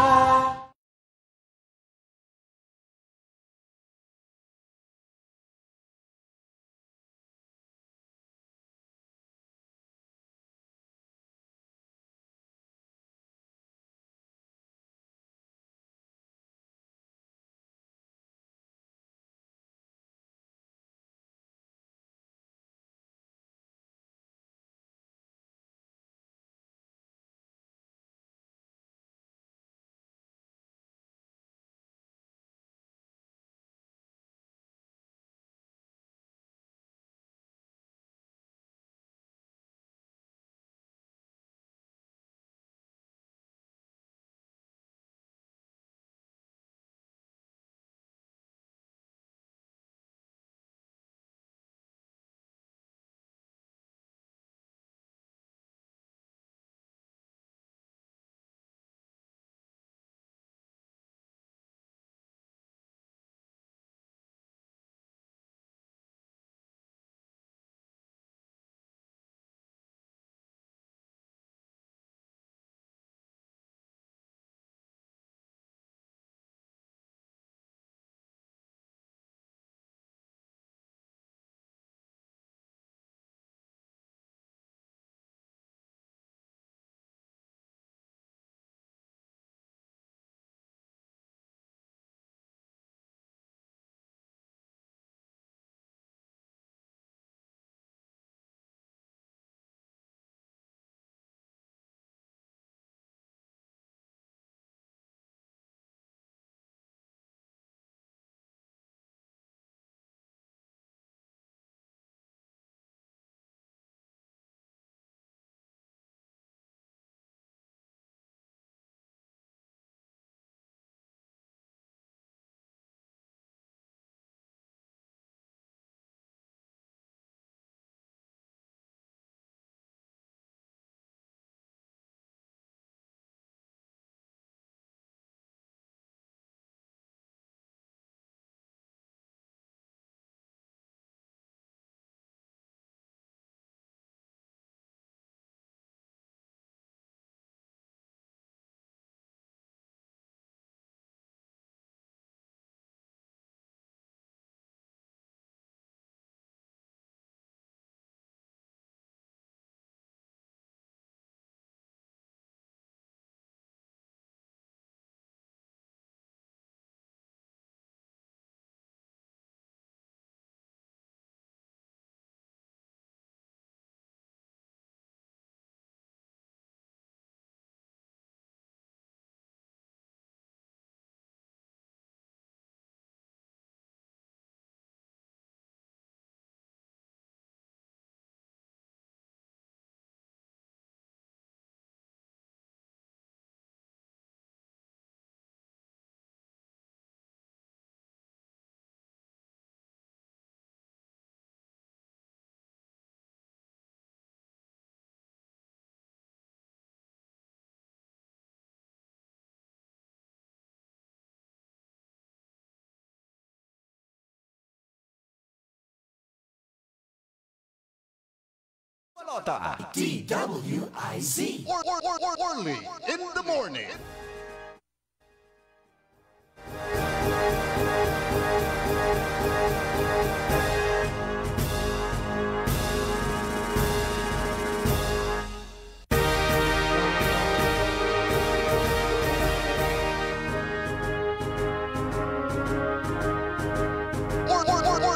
Speaker 10: balota.
Speaker 6: DWIZ.
Speaker 10: Orly in the morning.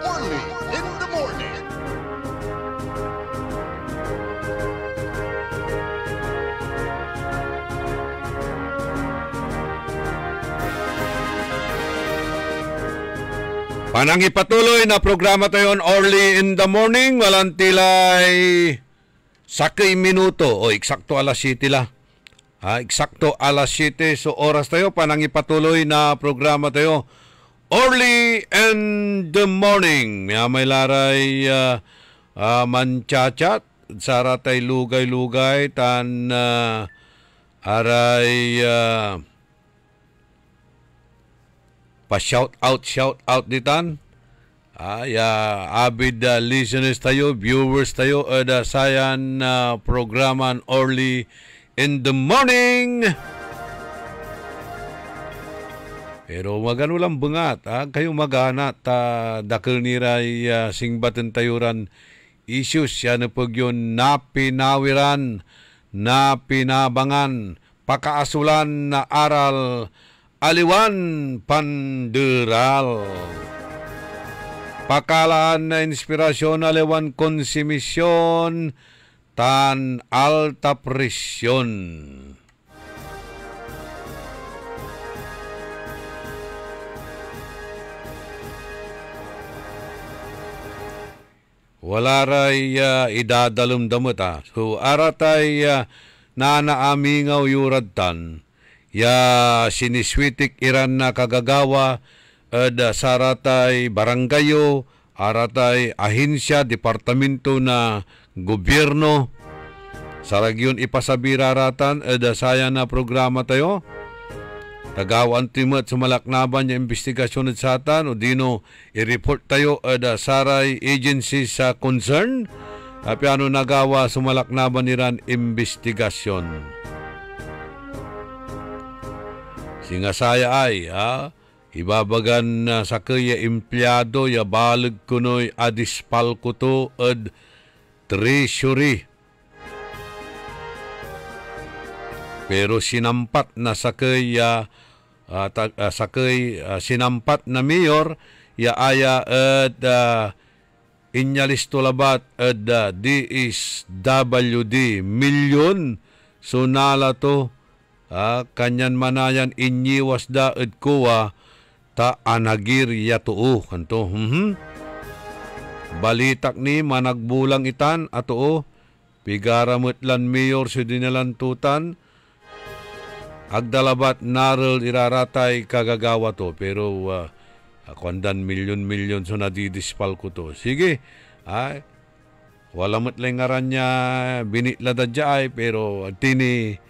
Speaker 10: Orly in the morning.
Speaker 3: Panangipatuloy na programa tayo early in the morning. Walang tilay sakay minuto o eksakto alas 7 la. Eksakto alas 7. So oras tayo. Panangipatuloy na programa tayo early in the morning. May laray manchachat. Saratay lugay-lugay. Tan aray... shout out ditan. Avid listeners tayo, viewers tayo, sayan programan early in the morning. Pero magano lang bungat, kayo magana ta dakil niray singbatan tayuran issues yan pag yun napinawiran, napinabangan, pakaasulan na aral aliwan panderal. Pakalaan na inspirasyon aliwan konsumisyon tan alta presyon. Wala ray idadalumdamot So aratay nanaamingaw yuradtan. Ya siniswitik iran na kagagawa saratay baranggayo, aratay ahinsya, departamento na gobyerno. Saragyon ipasabiraratan saya na programa tayo. Tagawan timot sumalaknaban yung investigasyon at satan o dino i-report tayo saray agency sa concern. Piano nagawa sumalaknaban niran investigasyon. Singa saya ay, ibabagan sa kaya empleyado, ya balag kunoy adispal ko to ad treasury. Pero sinampat na sa kaya, sinampat na mayor, ya aya ad inyalisto labat ad DSWD milyon, so nala to, kanyan manayan inyiwas da ed kuwa ta anagir yatuo kanto. Balitak ni managbulang itan ato pigaramot lan mayor sa dinalantutan agdalabat narel iraratay kagagawa to pero kwandan milyon so nadidispal ko to. Sige, wala mo't lang ngaran niya binitlada dya pero tini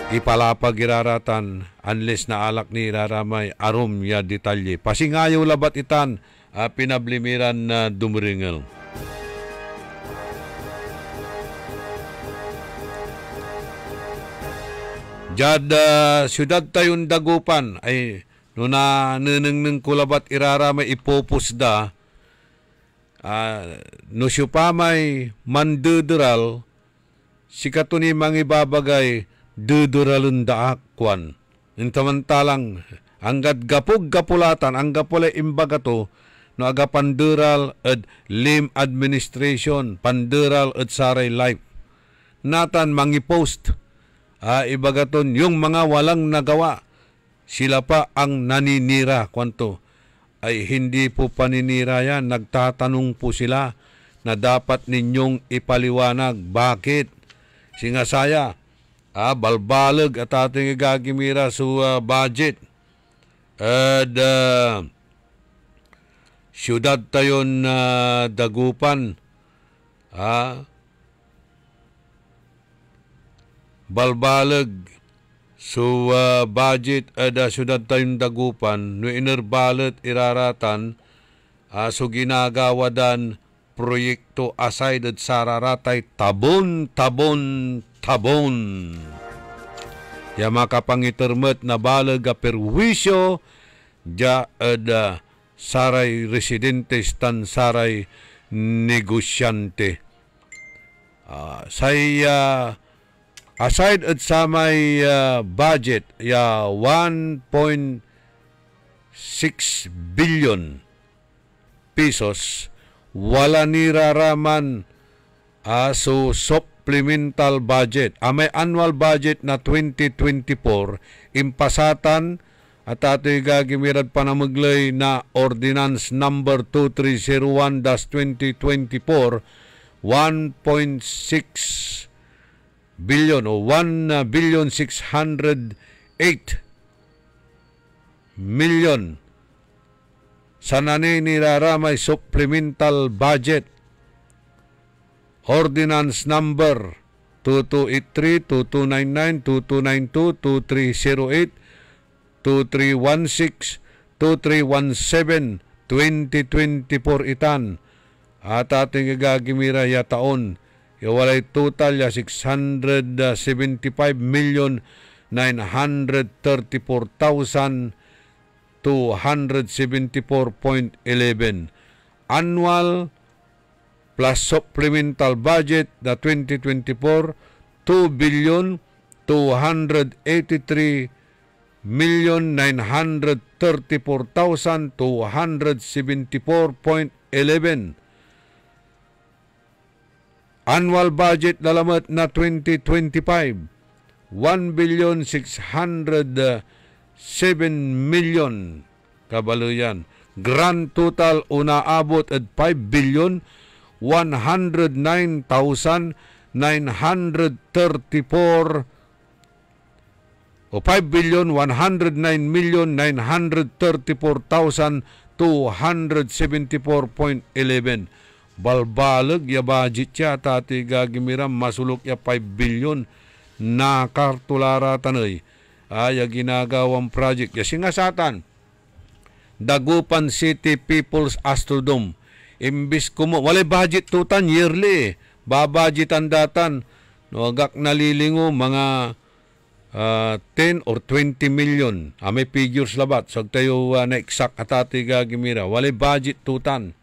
Speaker 3: ipalapag iraratan unless na alak ni iraramay arum ya detalye. Pasingayo labat itan pinablimiran na dumringel. Jad siyudad tayong Dagupan ay nuna naneng kulabat iraramay ipopusda no siya pa may mandudural si katuni mangibabagay duduralun da akwan. Intamantalang anggat gapog gapulatan, ang gapulay imbagato, no aga pandural at lim administration, pandural at saray life. Natan mangipost, ibagaton yung mga walang nagawa, sila pa ang naninira kwanto. Ay hindi po paninira yan, nagtatanong po sila na dapat ninyong ipaliwanag. Bakit? Singasaya, balbalag at ating gagimira sa budget. At siyudad tayon Dagupan. Balbalag sa budget at siyudad tayon Dagupan. No inerbalat iraratan so ginagawadan proyekto aside at sararatay tabon. Ya makapangitermet na balag a perwisyo ja ada saray residentes tan saray negosyante. Saya aside at sa may budget ya 1.6 billion pesos wala niraraman so supplemental budget. May annual budget na 2024 impasatan at ato'y gagimirad panamaglay na Ordinance Number 2301-2024 1.6 billion o 1,608 million sa niraramay supplemental budget. Ordinance Number 2283, 2299, 2292, 2308, 2316, 2317, 2024 itan. At ating gagimira ya taon, walay total ya 675,934,274.11. Annual plus supplemental budget na 2024, 2,283,934,274.11. Annual budget na lamat na 2025, 1,607,000,000 kabaluyan. Grand total unaabot at 5,109,934 o 5,109,934,274.11. Balbalag ya budget ya tati gagimiram masulok ya 5 billion na kartulara tanay ya ginagawang project ya singasatan Dagupan City People's Astrodome. Imbis kumo walay budget tutan yearly babudgetan datan no agak nalilingo mga 10 or 20 million may figures labat so tayo na exact atati gagimira walay budget tutan.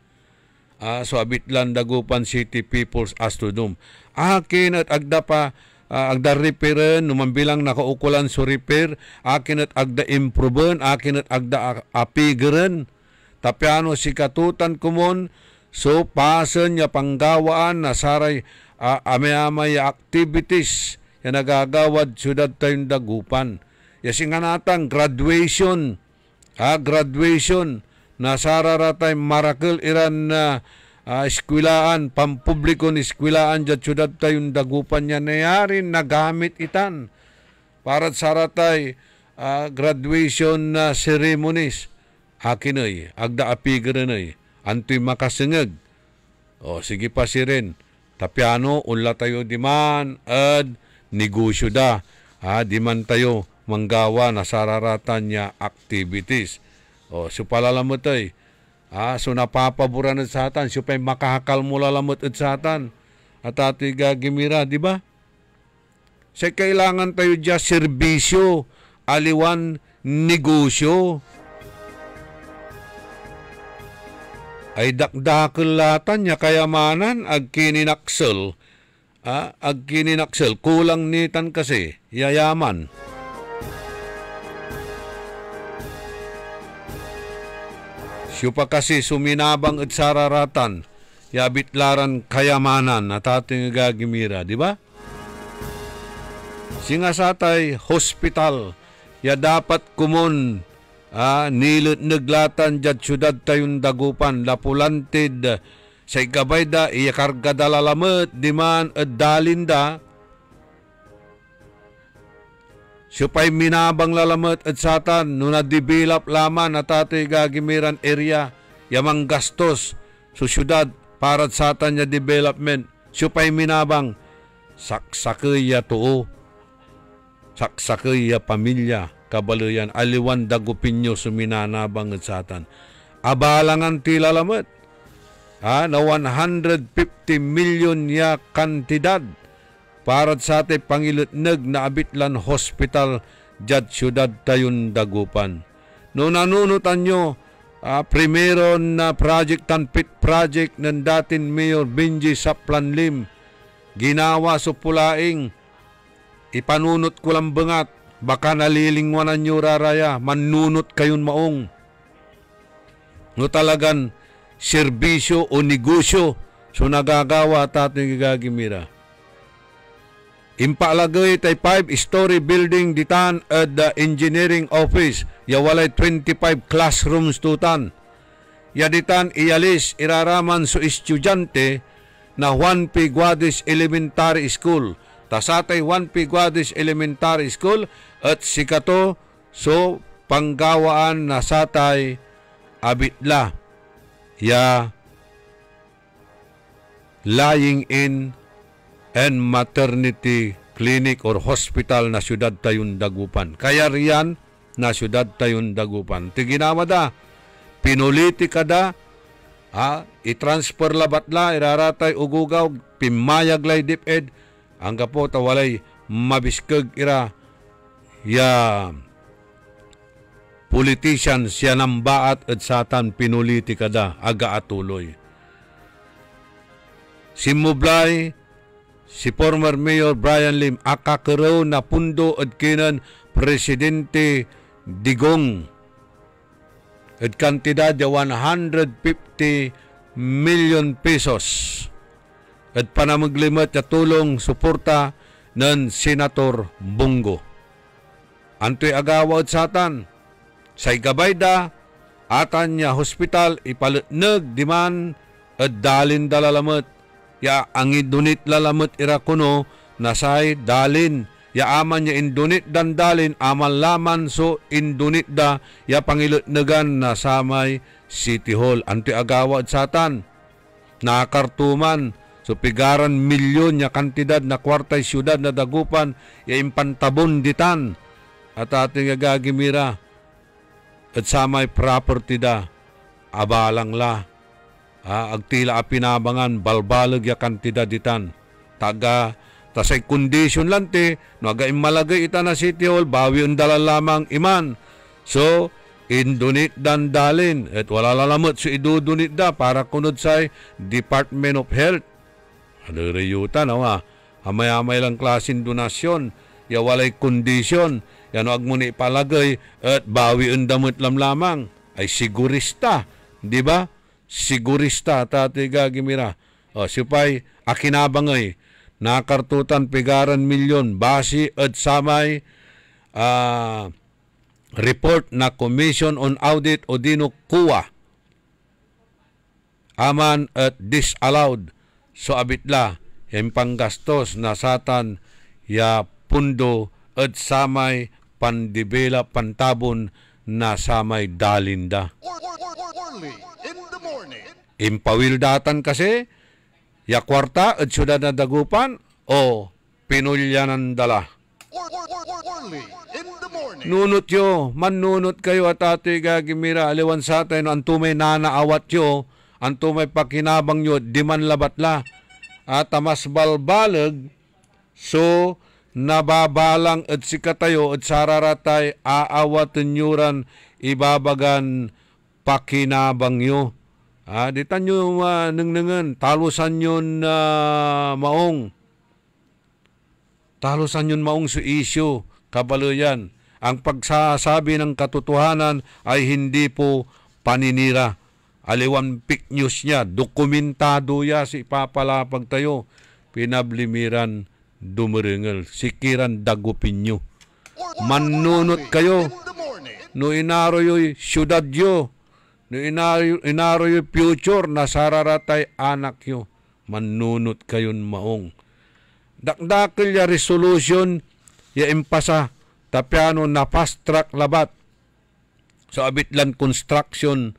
Speaker 3: So abitlan Dagupan City People's Astrodome. Akin at agda pa agda repairen numambilang nakaukulan so repair, akin at agda improven, akin at agda apigeren. Tapiano si katutan kumon so pasen ya panggawaan na saray amay activities ya nagagawad syudad tayong Dagupan. Ya singanatang graduation na sararatay Maracle iran na eskwilaan, pampublikon eskwilaan dyan syudad tayong Dagupan niya nayarin nagamit itan para saratay graduation na ceremonies. Akinay, agda apigaranay, antoy makasengeg. O sige pa si rin, tapiano, unla tayo diman, negosyo da, diman tayo manggawa na sararatan niya activities. O, so palalamot ay, so napapaboran at satan, so pa'y makahakal mo lalamot at satan, at ati gagimira, di ba? Sa kailangan tayo dyan serbisyo, aliwan negosyo, ay dakdakelatan niya kayamanan, ag kininaksel, kulang nitan kasi, yayaman. Siya pa kasi suminabang at sararatan, yabitlaran kayamanan at ating gagimira, di ba? Singasatay hospital, ya dapat kumon nilit naglatan dyan syudad tayong Dagupan, lapulantid sa ikabay da, iyakarga dalalamat, diman at dalinda, supay minabang lalamat at satan, no na-develop laman at ato'y gagimiran area, yamang gastos, so syudad, para satan niya development, supay minabang, saksakay ya tuo, saksakay ya pamilya, kabaluyan, aliwan Dagupinyo suminanabang at satan. Abalangan ti lalamat, na 150 milyon ya kantidad para sa ating pangilutnag na Abitlan Hospital dyan siyudad tayon Dagupan. No nanunutan nyo, primero na project tanpit project ng dating Mayor Benji Saplanlim, ginawa sa Pulaing, ipanunot ko lang bangat, baka nalilingwanan nyo raraya, manunot kayon maong. No talagan, serbisyo o negosyo so nagagawa at ating gagimira. Impalagay tay 5-story building ditan at the engineering office. Ya walay 25 classrooms tutan. Ya ditan ialis iraraman so estudyante na Juan P. Guadis Elementary School. Tasatay Juan P. Guadis Elementary School at sikato so panggawaan na satay Abitla. Ya lying in and maternity clinic or hospital na siyudad tayon Dagupan. Kaya riyan na siyudad tayon Dagupan. Tiginawa da, pinulitika da, i-transfer labat la, iraratay ugugaw, pimayag lay diped, ang kapo tawalay mabiskag ira, ya politician siya nambaat at satan pinulitika da, aga atuloy. Simublay, si former Mayor Brian Lim akakaraw na pundo at kinan Presidente Digong at kantidad ya 150 million pesos at panamaglimat at tulong suporta ng Senator Bongo. Antoy agawa at satan sa igabayda atan niya hospital ipalutnag diman at dalin dalalamat. Ya ang idunit lalamot ira kuno nasay dalin. Ya aman ya indunit dan dalin aman laman so indunit da ya pangilutnagan na samay City Hall. Anti agawad satan. Nakartuman so pigaran milyon ya kantidad na kwartay siyudad na Dagupan ya impantabon ditan. At ating agagimira at samay property da abalang la. Agtila apinabangan balbalag ya kantidad ditan. Taga tasay condition lang te no aga imalagay ita na City Hall bawi undala lamang iman. So indunit dan dalin at wala lalamot so idudunit da para kunod say Department of Health. Ano reyuta na amay-amay lang klaseng donasyon ya walay condition yan agmuni palagay at bawi undamot lamang ay sigurista, di ba? Sigurista tati gagimira. Sipay akinabangay nakartutan pigaran milyon basi at samay report na Commission on Audit o dino kuwa aman at disallowed so abitla yung panggastos na satan ya pundo at samay pandibela pantabon na samay dalinda. Impawildatan kasi ya kwarta at siyudad na Dagupan o pinulyanan dala. Nunot yo, manunot kayo at ati gagimira aliwan sa tayo ang tumay nanaawat yo, ang tumay pakinabang yo, di man labatla. At mas balbalag, so nababalang at sikatayo at sararatay aawatan yuran ibabagan pakinabang yo. Ditan nyo nengnengan, talusan yun maong. Talusan yun maong sa isyo, kabaloyan. Ang pagsasabi ng katotohanan ay hindi po paninira. Aliwan fake news niya, dokumentado ya si papalapag tayo. Pinablimiran dumaringal, sikiran dagupin nyo. Manunot kayo, no inaroyo'y syudad yo. No inaro yung future na sararatay anak yo. Manunot kayon maong. Dakdakil ya resolution ya impasa tapiano na fast track labat sa Abitlan Construction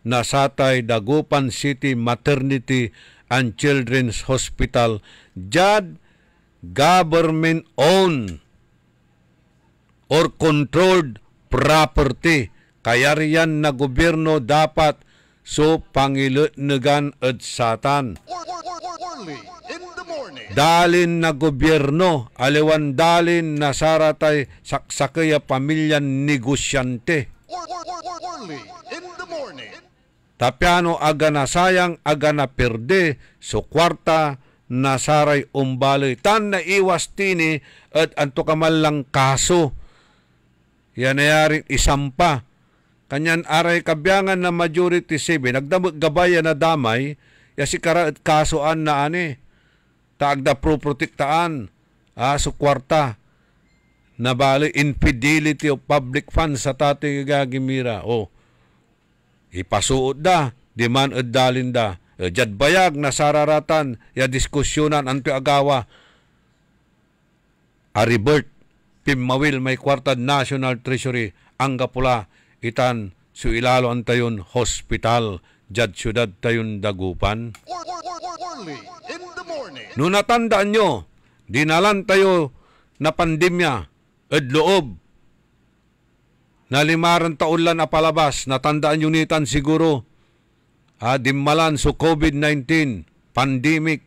Speaker 3: na satay Dagupan City Maternity and Children's Hospital jad government owned or controlled property. Kaya riyan na gobyerno dapat so pangilutnegan at satan. Dalin na gobyerno, aliwan dalin na saratay saksakaya pamilyan negosyante. Tapiano aga na sayang, aga na perde, so kwarta na saray umbaloy. Tan na iwas tini at anto kamalang kaso. Yan nayaring isampa. Kanyan aray kabyangan na majority 7, nagdamag gabaya na damay, yasi kara at kasuan na ani. Taagda pro-protektaan so kwarta. Nabali infidelity of public funds sa tating gagimira. Ipasuot da, diman at dalin da. Jad bayag na sararatan, ya diskusyonan anto agawa. Aribert, Pimawil may kwarta National Treasury, angga pula, itan, suilalo antayon hospital, jad syudad tayon dagupan. No natandaan nyo, dinalan tayo na pandemya, loob, na 5 taon lang na palabas, natandaan nyo nitan siguro, dimmalan so COVID-19, pandemic,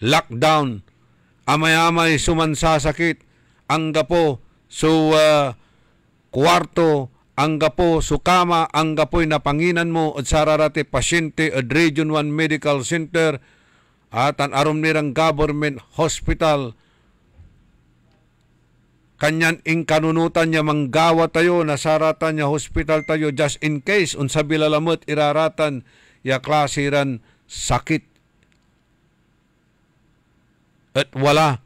Speaker 3: lockdown, amay-amay sumansasakit, angga po so kwarto, angga po so kama, angga po'y napanginan mo at sararate pasyente at Region 1 Medical Center at an arom nirang government hospital. Kanyan ing kanunutan niya manggawa tayo, nasaratan niya hospital tayo just in case unsa bilalamot iraratan ya klasiran sakit. At wala,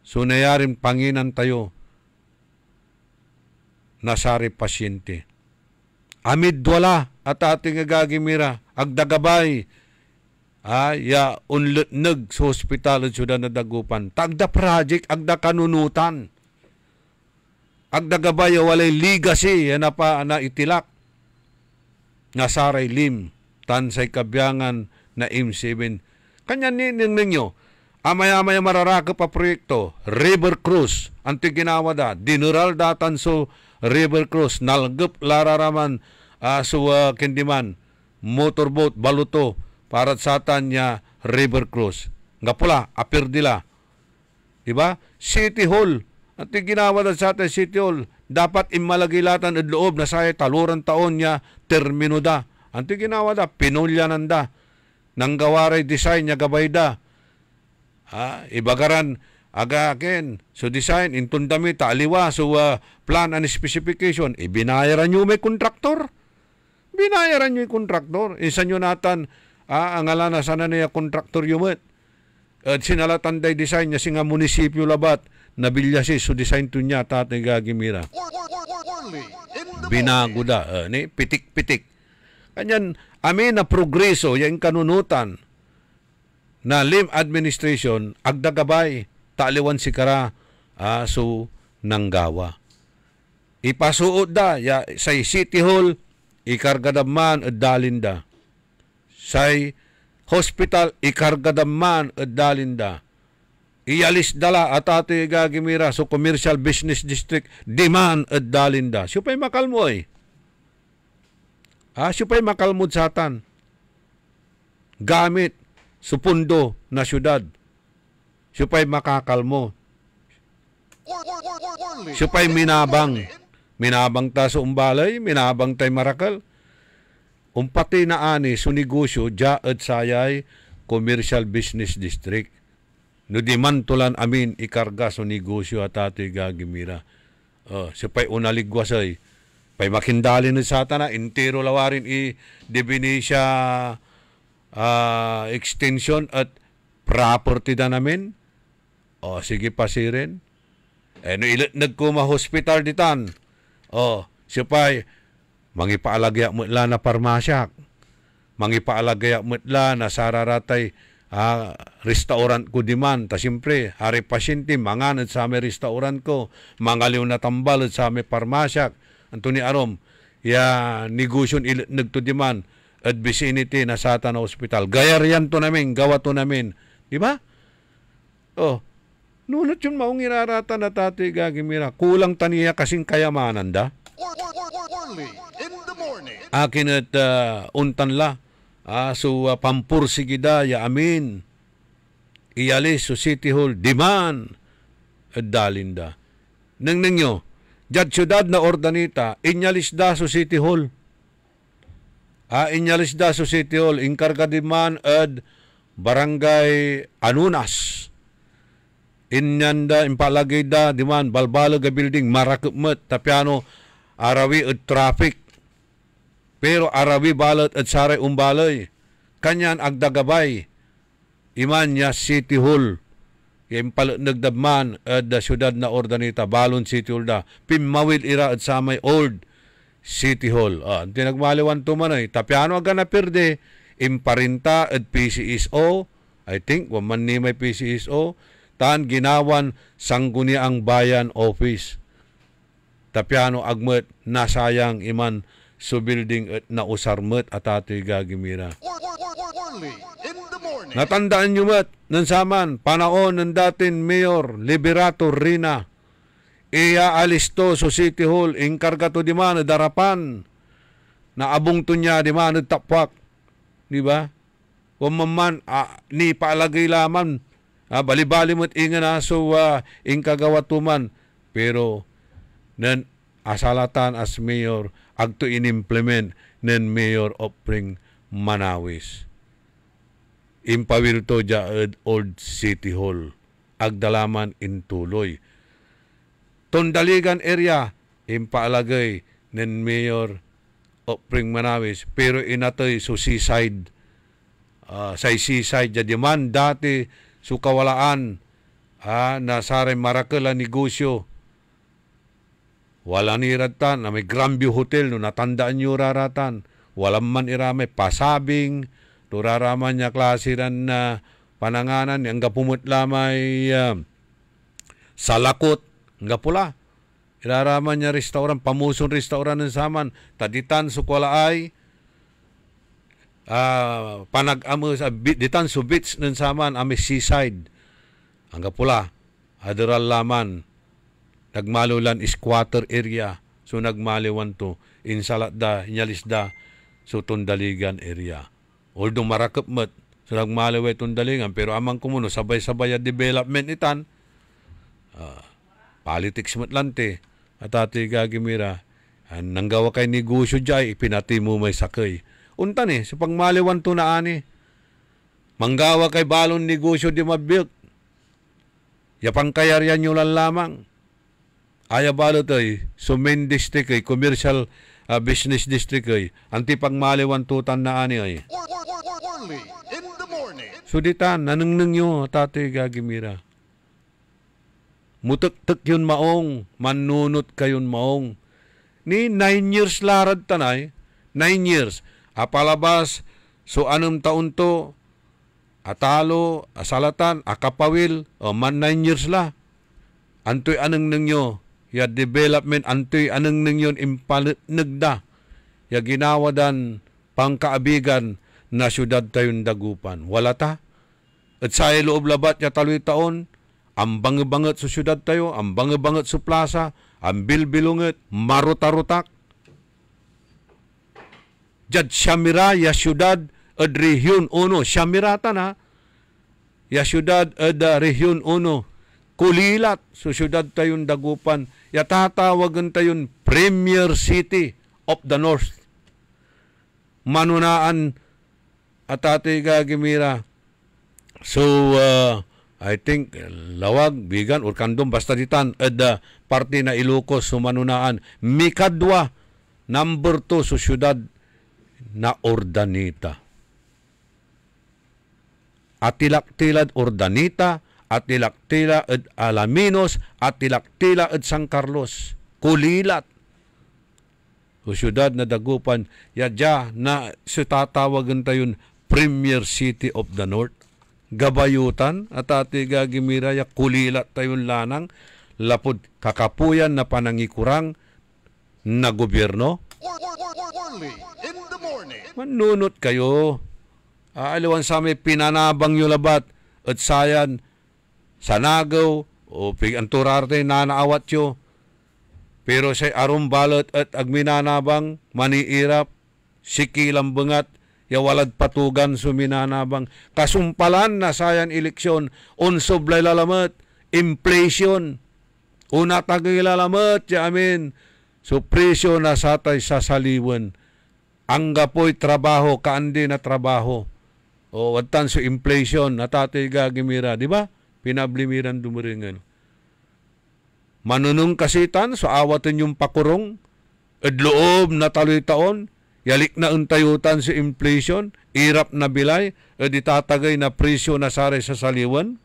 Speaker 3: so nayaring panginan tayo nasari pasyente. Amid wala at ating agagimira, agdagabay, ya unlutneg sa hospital at syudad na dagupan. Tagda project, agda kanunutan. Agdagabay, walay legacy, yan na pa na itilak. Nasaray lim, tansay kabyangan na M7. Kanya ninyo, amay-amay mararaka pa proyekto, River Cruise, anti ginawa da, dinural datan so River Cruise, nalgap lararaman kendiman, motorboat, baluto, para sa niya River Cruise. Nga pula, apirdila. Diba? City Hall, anti ginawa da sa atin City Hall, dapat imalagilatan at loob na saya taluran taon niya, termino da. Anti ginawa da, pinulyanan da. Nanggawaray design niya gabay da. Ibagaran agakin so design intundami taaliwa so plan and specification binayaran nyo may kontraktor, binayaran nyo yung kontraktor, isa nyo natan ang alana sana niya kontraktor yumot at sinalatan day design niya singa munisipyo labat nabilyasi so design to niya tatay gagimira binago da ni pitik-pitik kanyan amin na progreso yung kanunutan na Lim administration agdagabay taaliwan si kara so nanggawa. Ipasuot da ya say City Hall ikargadaman at dalinda. Say hospital ikargadaman at dalinda. Ialis dala at ati gagimira so commercial business district demand at dalinda. Supay makalmoy. Supay makalmod satan. Gamit supundo na syudad. Supay makakalmo. Supay minabang. Minabang ta sa umbalay, minabang tay marakal. Umpati na ani su negosyo ja at sayay commercial business district. No di man tulan amin ikarga su negosyo at ato'y gagimira. Supay unaligwasay. Pay makindali na satan na intero lawarin i-debinisya extension at property da namin. Sige pasirin. No nagkuma hospital ditan. Supay mangipaalagya mutla na parmasyak. Mangipaalagya mutla na sararatay restaurant ko diman. Ta siyempre, hari pasyente, manganat sa aming restaurant ko. Mangaliw na tambal sa aming parmasyak. Antoni arom, ya negosyon nagto diman at vicinity na sata na hospital. Gayar yan to namin, gawa to namin. Diba? Nunot yun maong irarata na tatay gagimira. Kulang taniya kasing kayamanan da. Akin at untan la. pampursigida ya amin. Iyalis so City Hall, demand at dalinda. Nang ninyo, jad syudad na Ordanita, inyalis da so City Hall. Inyalis da so City Hall, inkarga demand at barangay Anunas. Inyanda, impalagay da, demand, balbalo ga building, marakupmet, tapiano, arawi at traffic. Pero arawi balot at saray umbalay. Kanyan agdagabay. Iman niya City Hall. Nagdabman at syudad na Ordanita, balon City Hall da. Pimawil ira at samay old City Hall. Tinagmaliwan tumanay. Tapiano aga na perde. Imparinta at PCSO. I think, waman ni may PCSO. Taan ginawan sangguni ang bayan office. Tapiano agmet nasayang iman so building at nausarmet at ato'y gagimira. Natandaan nyo mat, nansaman, panahon ng dating Mayor Liberato Rina, iya alisto so City Hall, inkarga to di man, darapan, na abong to niya di man, tapwak, di ba? Wamaman, ni paalagay laman, bali-bali mo't inga na, so inkagawa tuman, pero, nan asalatan as Mayor, agto in-implement nen Mayor of Pring Manawis. Impawil to jaad Old City Hall. Agdalaman intuloy. Tondaligan area, impaalagay nen Mayor of Pring Manawis. Pero inatoy so seaside. Sa seaside, jadiman dati sukawalaan na sare marakala negosyo. Wala ni ratan na may Grandview Hotel no natandaan nyo raratan. Walang man irame pasabing turaraman niya klasiran na pananganan ang gapumut lamay salakot nga pula. Iraraman niya restaurant, pamuson restaurant ng saman. Taditan sukwalaay panag-amo sa ditan su beach ng saman ame seaside. Ang gapula adaral laman nagmalulan squatter area. So nagmaliwan to insalat da, inyalis da so Tondaligan area. Although marakap mat so nagmaliway Tondaligan pero amang kumuno sabay-sabay development itan. Politics mat lante at ati gagimira. Nanggawa kay negosyo jay ipinati mo may sakay. Untan sa pagmaliwan to na ani. Manggawa kay balon negosyo di mabuild. Yapang kayaryan nyo lang lamang. Ayabalot ay so main district ay commercial business district ay anti pagmaliwan tutan na ani ay. Suditan nanengneng nyo tatay gagimira. Mutek-tek yun maong, manunot kayon maong. Ni 9 years larad tanay, 9 years. Apalabas so 6 taon to atalo, asalatan, akapawil, man 9 years la. Antoy aneng nyo ya development antoy aneng ningyon impaletnegda ya ginawadan pangkaabigan na syudad tayon dagupan. Wala ta. At sa loob labat ya taloy taon, ang bangebanget sa syudad tayo, ang bangebanget sa plaza, ang bilbilunget, maruta-rutak. Jad Shamira ya syudad ad Rehiyon 1, Shamirata na ya syudad ad Rehiyon 1, kulilat sa syudad tayon dagupan. Ya tatawagan tayon Premier City of the North. Manunaan at ati gagimira. So, I think, lawag, bigan, or kandom, basta ditan, at parte na Ilocos, so manunaan. Mikadwa, number 2, sa syudad na Ordanita. Atilak-tilad Ordanita, at tilaktila at Alaminos, at tilaktila at San Carlos. Kulilat. O syudad na dagupan, yadya na tatawagan tayon Premier City of the North. Gabayutan at ati gagimira ya kulilat tayon lanang, lapod kakapuyan na panangikurang na gobyerno. Manunot kayo. Aliwan sa may pinanabang nyo labat at sayan sanagaw o piganturarte na naawat yo. Pero sa arum balot at agminanabang maniirap sikilang bangat ya walad patugan suminanabang kasumpalan na sayan eleksyon unsoblay lalamet inflation una tagay lalamet ya amin so presyo na satay sa saliwan angga po'y trabaho kaandi na trabaho o watan so inflation natatay gagimira di ba pinablimiran dumuringan manunong kasitan so awatin yung pakurong edloob na taloy taon yalik na untayutan si inflation, irap na bilay, itatagay na presyo na sare sa saliwan.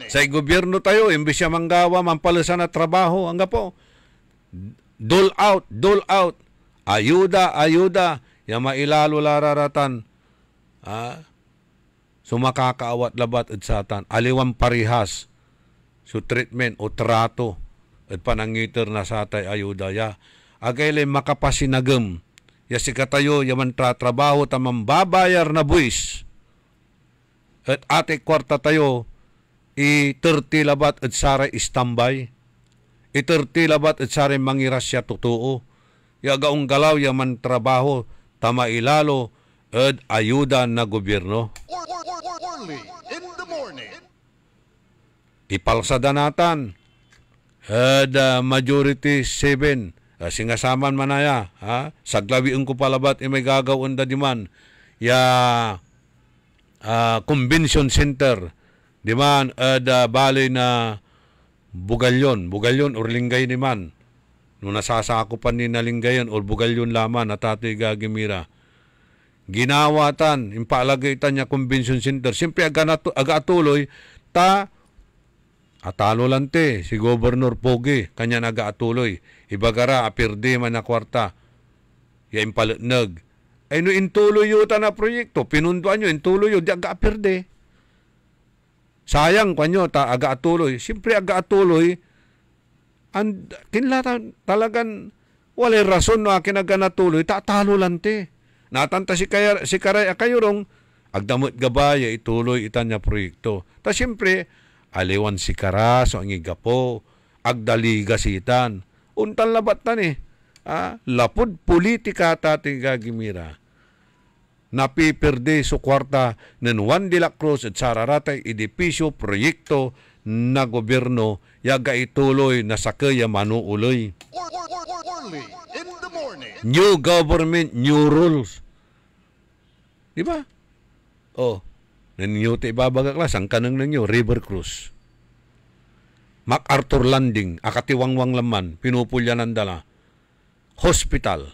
Speaker 3: Sa gobyerno tayo, imbis siya manggawa, mampalasan na trabaho, hangga po, dole out, ayuda, yung mailalo lararatan, sumakakaawat labat at satan, aliwang parihas, so treatment o trato, at panangiter na satay ayuda, ya. Agaylay makapasinagem. Ya sikatayo yaman trabaho tamang babayar na buwis. At ate kwarta tayo i-30 labat at saray istambay. I-30 labat at saray mangirasya totoo. Ya gaong galaw yaman trabaho tama ilalo at ayuda na gobyerno. Ipalsada natan. At majority 7. Singasaman manaya, saglawiin ko palabat may gagawin da diman ya convention center diman balay na Bugalyon or Linggay diman nung nasasakupan ni na Linggayan or Bugalyon laman at ato'y gagimira ginawatan impalagay niya convention center siyempre aga-atuloy ta atalo lang si Governor Pogi kanya nag-aatuloy ibagara apirde man na kwarta ya impalatnag ay no intuloy yuta na proyekto pinunduan nyo intuloy yu di aga-apirde sayang kanyo ta aga-atuloy siyempre aga-atuloy kinlatan talagan walay rason no akin aga-natuloy tatalo lang natanta si Karay akayurong agdamot gabaya ituloy itan niya proyekto ta siyempre aliwan si Karas o ang igapo, agdaliga sitan. Untan labatan lapod politika tating gagimira. Napiperde so kwarta ng Juan de la Cruz at sararatay edipisyo proyekto na gobyerno yaga ituloy na sakaya manuuloy. New government, new rules. Diba? Ninyo ti ibabagak la sang kanang ninyo River Cruise. MacArthur Landing akatiwangwang laman pinupulyanan dala. Hospital.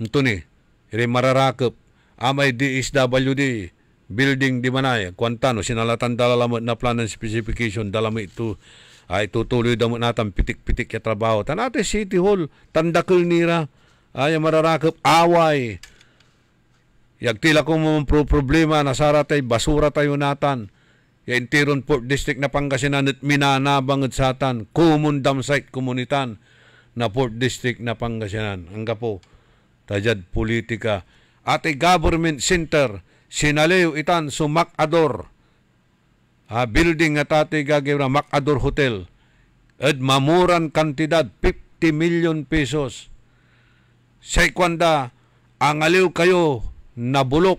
Speaker 3: Ito ni mararakop amay DSWD building di manay kwantano sinalatan dala lamot na plan and specification dala mo ito ay tutuloy damo natang pitik-pitik ya trabaho. Tanate City Hall tandakil nira ay mararakop away. Yagtila ko mo problema na saratay basura tayo natan. Ya intiron Port District na Pangasinan at minanabang at satan. Common dam site komunitan na Port District na Pangasinan. Hangga po, tajad politika. Ate government center, sinaliw itan so Macador. Building at ate gagawin na Macador Hotel. At mamuran kantidad, 50 million pesos. Sa ikwanda, ang aliw kayo, nabulok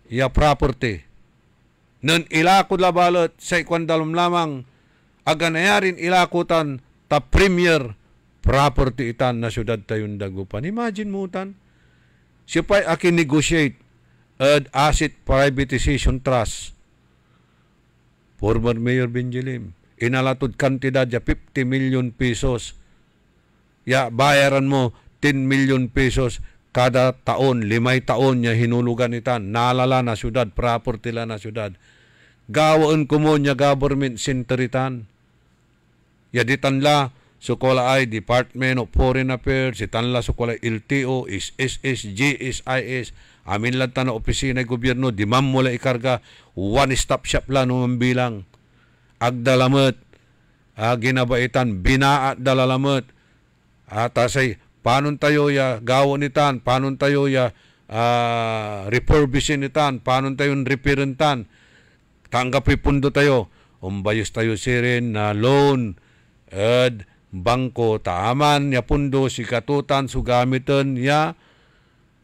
Speaker 3: ya property nun ilakod labalot sa ikwandalom lamang aganayarin ilakutan ta premier property itan na syudad tayon dagupan. Imagine mo tan siya pa'y akin negotiate ad asset privatization trust former Mayor Benjelim inalatod kantidad ya 50 million pesos ya bayaran mo 10 million pesos kada taon, 5 taon niya hinulugan itan, nalala na syudad, property la na syudad. Gawaan ko mo niya government center itan. Yaditan la, sukola ay Department of Foreign Affairs, itan la sukola LTO, SSS, GSIS, amin lang ta na opisina ng gobyerno, di mam mula ikarga, one-stop shop la naman bilang. Agdalamat, ginabaitan, binaat dalalamot, atasay, paano tayo ya gawon nitan, paano tayo ya refurbishin nitan, paano tayo repairentan, tanggapi pundo tayo, umbayos tayo sirin na loan, bangko, taaman, ya pundo, sikatutan, sugamitan, ya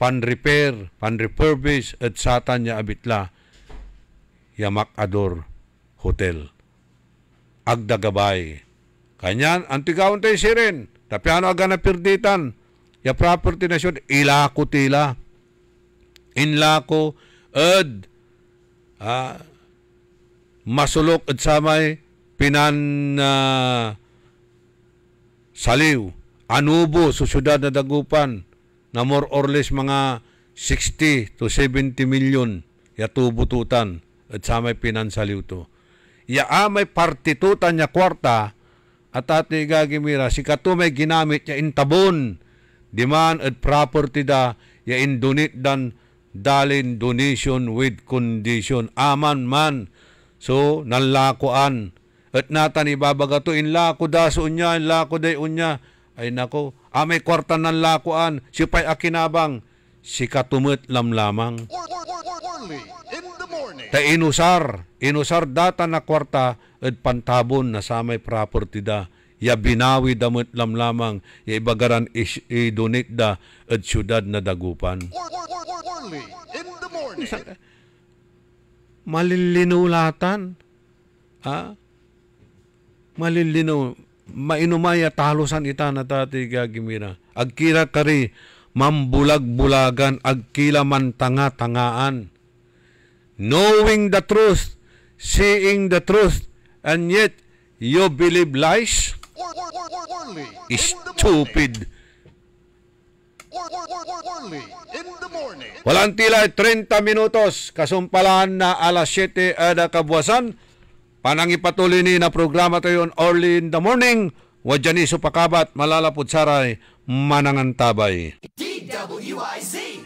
Speaker 3: pan-repair, pan-refurbish, at satan niya abitla, Yamak Ador Hotel. Agdagabay. Kanyan, antigawon tayo sirin. Tapiano aga na pirditan. Ya property na siya, ilako tila. Inlako, ed, masulok at samay, saliw. Anubo sa syudad na Dagupan na more or less mga 60 to 70 million ya tubututan at samay pinansaliw to. Ya may partitutan niya kwarta at ati gagimira si kato may ginamit niya intabon demand at property da ya indonate dan dalin donation with condition aman man so nalakuan at natan ibabaga to inlako da so unya inlako day unya ay nako may kwarta nan lakuan si pay akinabang si katumut lamlamang ta inusar data na kwarta at pantabon na samay property da ya binawi damot lamlamang ya ibagaran i-donate da at syudad na Dagupan. Malilinulatan. Malilino. Mainumaya talosan ita na dati gagimira. Agkira kari mambulag-bulagan agkila man tanga-tangaan. Knowing the truth, seeing the truth, and yet you believe lies? Stupid. Walang tila 30 minutos, kasumpalan na alas 7 ada kabuwasan. Panangipatuloy ni na programa tayo early in the morning. Wadyan iso pakabat, malalapod saray, manangantabay.
Speaker 10: DWIZ!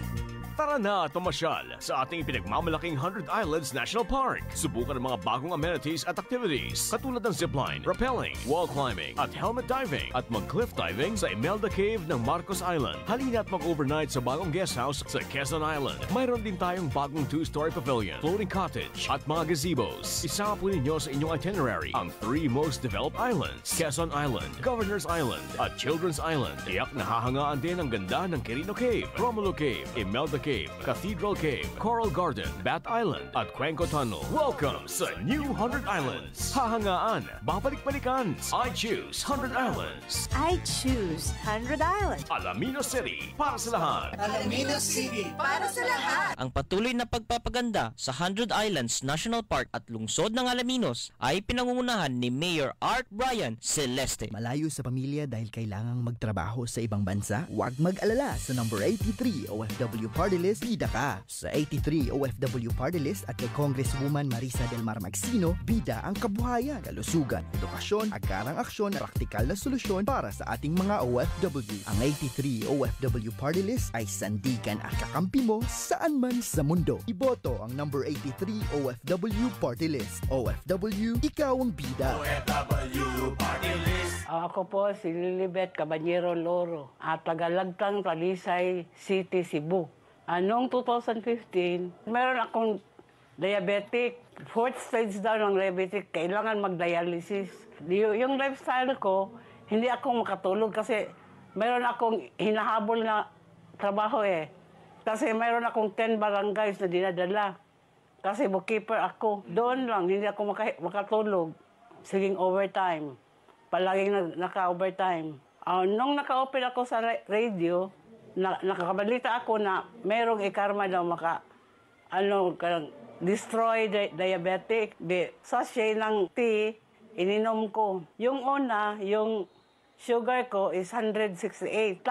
Speaker 10: Tara na at pumasyal sa ating pinagmamalaking 100 Islands National Park. Subukan ang mga bagong amenities at activities katulad ng zipline, rappelling, wall climbing at helmet diving at mag-cliff diving sa Imelda Cave ng Marcos Island. Halina at mag-overnight sa bagong guest house sa Quezon Island. Mayroon din tayong bagong 2-story pavilion, floating cottage at mga gazebos. Isama po ninyo sa inyong itinerary ang 3 most developed islands: Quezon Island, Governor's Island at Children's Island. Tiyak nahahangaan din ang ganda ng Quirino Cave, Romulo Cave, Imelda Cave, Cathedral Cave, Coral Garden, Bat Island at Cuenco Tunnel. Welcome sa New 100 Islands. Hahangaan, babalik-balikan. I choose 100 Islands.
Speaker 11: I choose 100 Islands.
Speaker 10: Alaminos City, para sa lahat.
Speaker 6: Alaminos City, para sa lahat.
Speaker 19: Ang patuloy na pagpapaganda sa 100 Islands National Park at lungsod ng Alaminos ay pinangungunahan ni Mayor Art Brian Celeste.
Speaker 20: Malayo sa pamilya dahil kailangang magtrabaho sa ibang bansa? Huwag mag-alala sa number 83 OFW Party List, bida ka. Sa 83 OFW Party List at kay Congresswoman Marisa Del Mar Magsino, bida ang kabuhayan, kalusugan, edukasyon, agarang aksyon, praktikal na solusyon para sa ating mga OFW. Ang 83 OFW Party List ay sandigan at kakampi mo saan man sa mundo. Iboto ang number 83 OFW Party List. OFW, ikaw ang bida.
Speaker 16: OFW Party List. Ako po si Lilibet Caballero Loro at tagalagtang Talisay City, Cebu. Noong 2015, meron akong diabetic. 4th stage daw ng diabetic, kailangan mag-dialysis. Yung lifestyle ko, hindi ako makatulog kasi meron akong hinahabol na trabaho Kasi meron akong 10 barangays na dinadala. Kasi bookkeeper ako. Doon lang, hindi ako makatulog. Siging overtime. Palaging naka-overtime. Nung naka-open ako sa radio, nakakabalita ako na merong ikarma daw destroy diabetic. Sachet ng tea, ininom ko. Yung una, yung sugar ko is 168.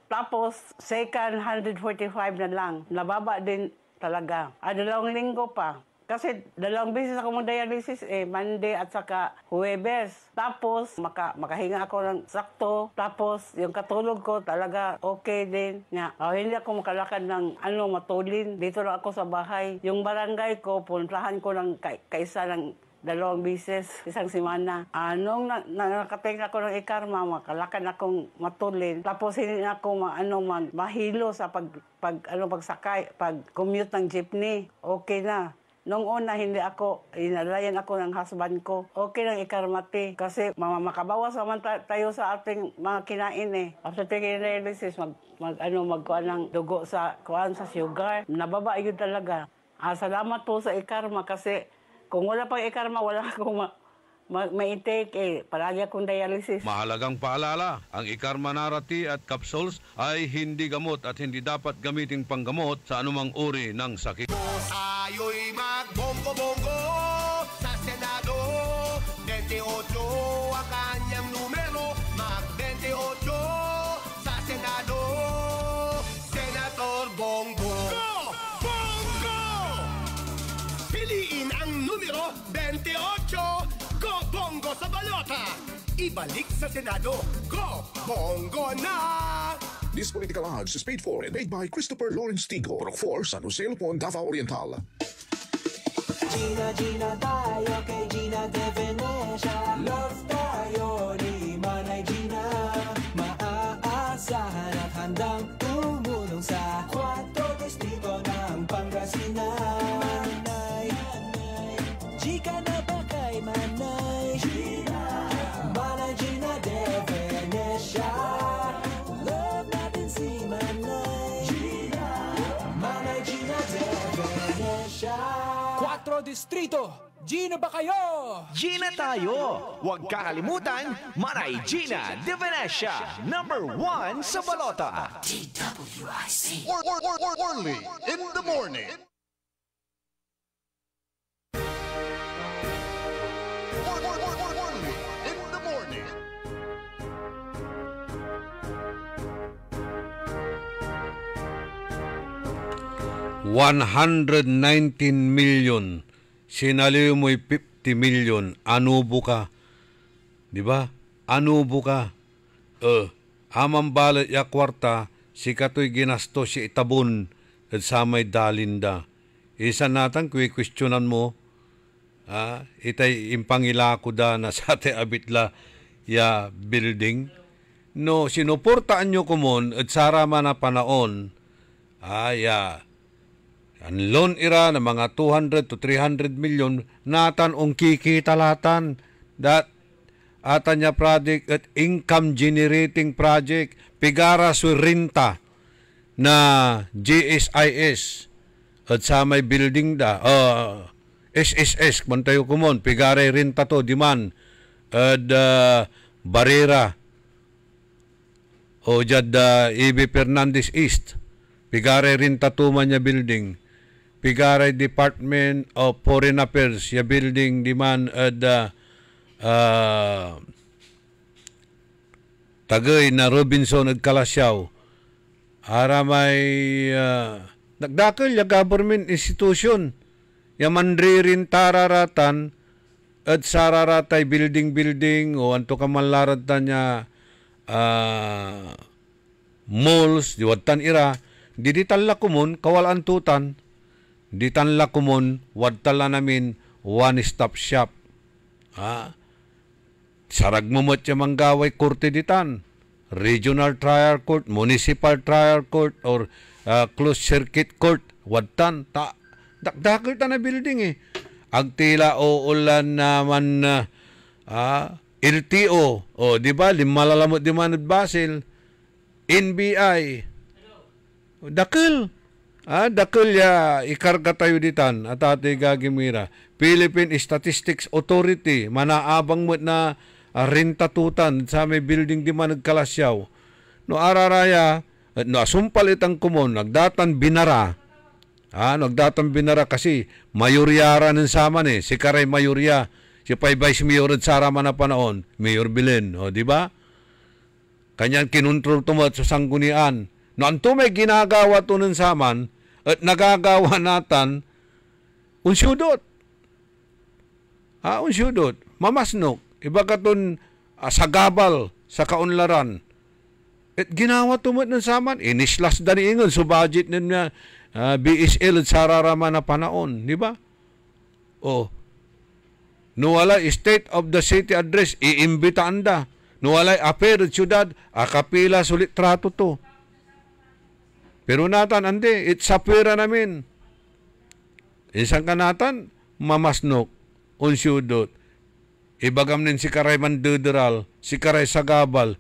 Speaker 16: Tapos, second, 145 na lang. Nababa din talaga. 2 linggo pa. Kasi 2 beses ako mag-dialysis Monday at saka Huwebes. Tapos, makahinga ako ng sakto. Tapos, yung katulog ko talaga okay din. Hindi ako makalakad ng matulin. Dito lang ako sa bahay. Yung barangay ko, puntahan ko ng kaisa ng 2 beses, isang semana. Nung nakating ako ng ikarma, makalakad akong matulin. Tapos, hindi ako mahilo sa pagsakay, pag-commute ng jeepney. Okay na. Nung una, hindi ako, inalayan ako ng husband ko. Okay lang ikarmati kasi makabawas naman tayo sa ating mga kinain eh. After taking dialysis, magkuhan ng dugo sa sugar. Nababa yun talaga. Salamat po sa ikarma kasi kung wala pang ikarma, wala akong ma-intake eh. Palagi akong dialysis.
Speaker 3: Mahalagang paalala, ang Ikarma Narati at capsules ay hindi gamot at hindi dapat gamiting panggamot sa anumang uri ng sakit.
Speaker 21: Tayo'y magbonggo-bonggo sa Senado. 28 ang kanyang numero. Mag-28 sa Senado. Senator Bongo. Go! Bongo! Piliin ang numero 28. Go Bongo sa balota! Ibalik sa Senado. Go Bongo na!
Speaker 22: This political odds is paid for and made by Christopher Lawrence Tigo, Pro 4, San Jose, Lupon, Davao Oriental.
Speaker 6: Gina tayo kay Gina De Venecia. Love tayo ni Manay Gina. Maaasahan at handang tumulong sa 4 distrito ng Pangasinan. Manay, Gika na ba kay Manay Gina? Manay Gina De Venecia. Love natin si Manay Gina. Manay Gina De Venecia.
Speaker 23: 4 distrito, Gina ba kayo?
Speaker 10: Gina tayo! Huwag kakalimutan, Manay Gina De Venecia, number 1 sa balota.
Speaker 21: DWIC. Orly in the morning. Orly in the morning.
Speaker 3: $119 million. Sinaliw mo'y 50 million. Anubo ka. Di ba? Anubo ka. Amang balat ya kwarta, si kato'y ginasto si itabon at sa may dalinda. Isa natang kwestiyonan mo, itay impangilako da na sa te abitla ya building. No, sinuportaan nyo kumon at sarama na panaon, ang loan ira na mga 200 to 300 million natan ong kikitalatan that atan niya project at income generating project pigara su renta na GSIS at sa may building da SSS kung tayo kumon pigara renta to diman at Barrera o jad E.B. Fernandez East pigara renta to man niya building Pigaray Department of Foreign Affairs, ya building di man tagay na Robinson at Kalasyaw. Ara may nagdakil ya government institution. Ya mandririn tararatan at sararatay building o anto kamanlaratan niya malls, diwatan ira. Diditala kumun, kawalan tutan. Di tanla kumon, wad tala namin one-stop shop. Sarag momot yung manggaway korte ditan. Regional trial court, municipal trial court, or closed circuit court. Wad tan. Dakdakil ta na building eh. Agtila o ulan naman LTO. O, di ba? Limalalamot di man at Basil. NBI. Dakil. Dakil ya ikarga tayo ditan at ati gagimira. Philippine Statistics Authority manaabang mo na rentatutan sa may building di man nagkalasyaw. No araraya no asumpal itang kumon nagdatan binara. Nagdatan binara kasi mayoryara ng saman eh. Si Karay mayorya. Si Pay Vice Mayor at Sara man na panahon. Mayor Belen. O di ba? Kanyang kinontrol tumat sa sanggunian. No anto may ginagawa to ng saman at nagagawa natan unsyudot. Unsyudot. Mamasnok. Iba katon sagabal sa kaunlaran. At ginawa tumat ng saman. Inislas da ni ingon. So budget na BSL at sararama na panahon. Di ba? No wala state of the city address. Iimbitaan da. No wala aper at syudad. Akapila sulit trato to. Pero natan, andi, it's sapira namin. Isang kanatan, mamasnok, unsyudot. Ibagam nin si karay manduderal, si karay sagabal,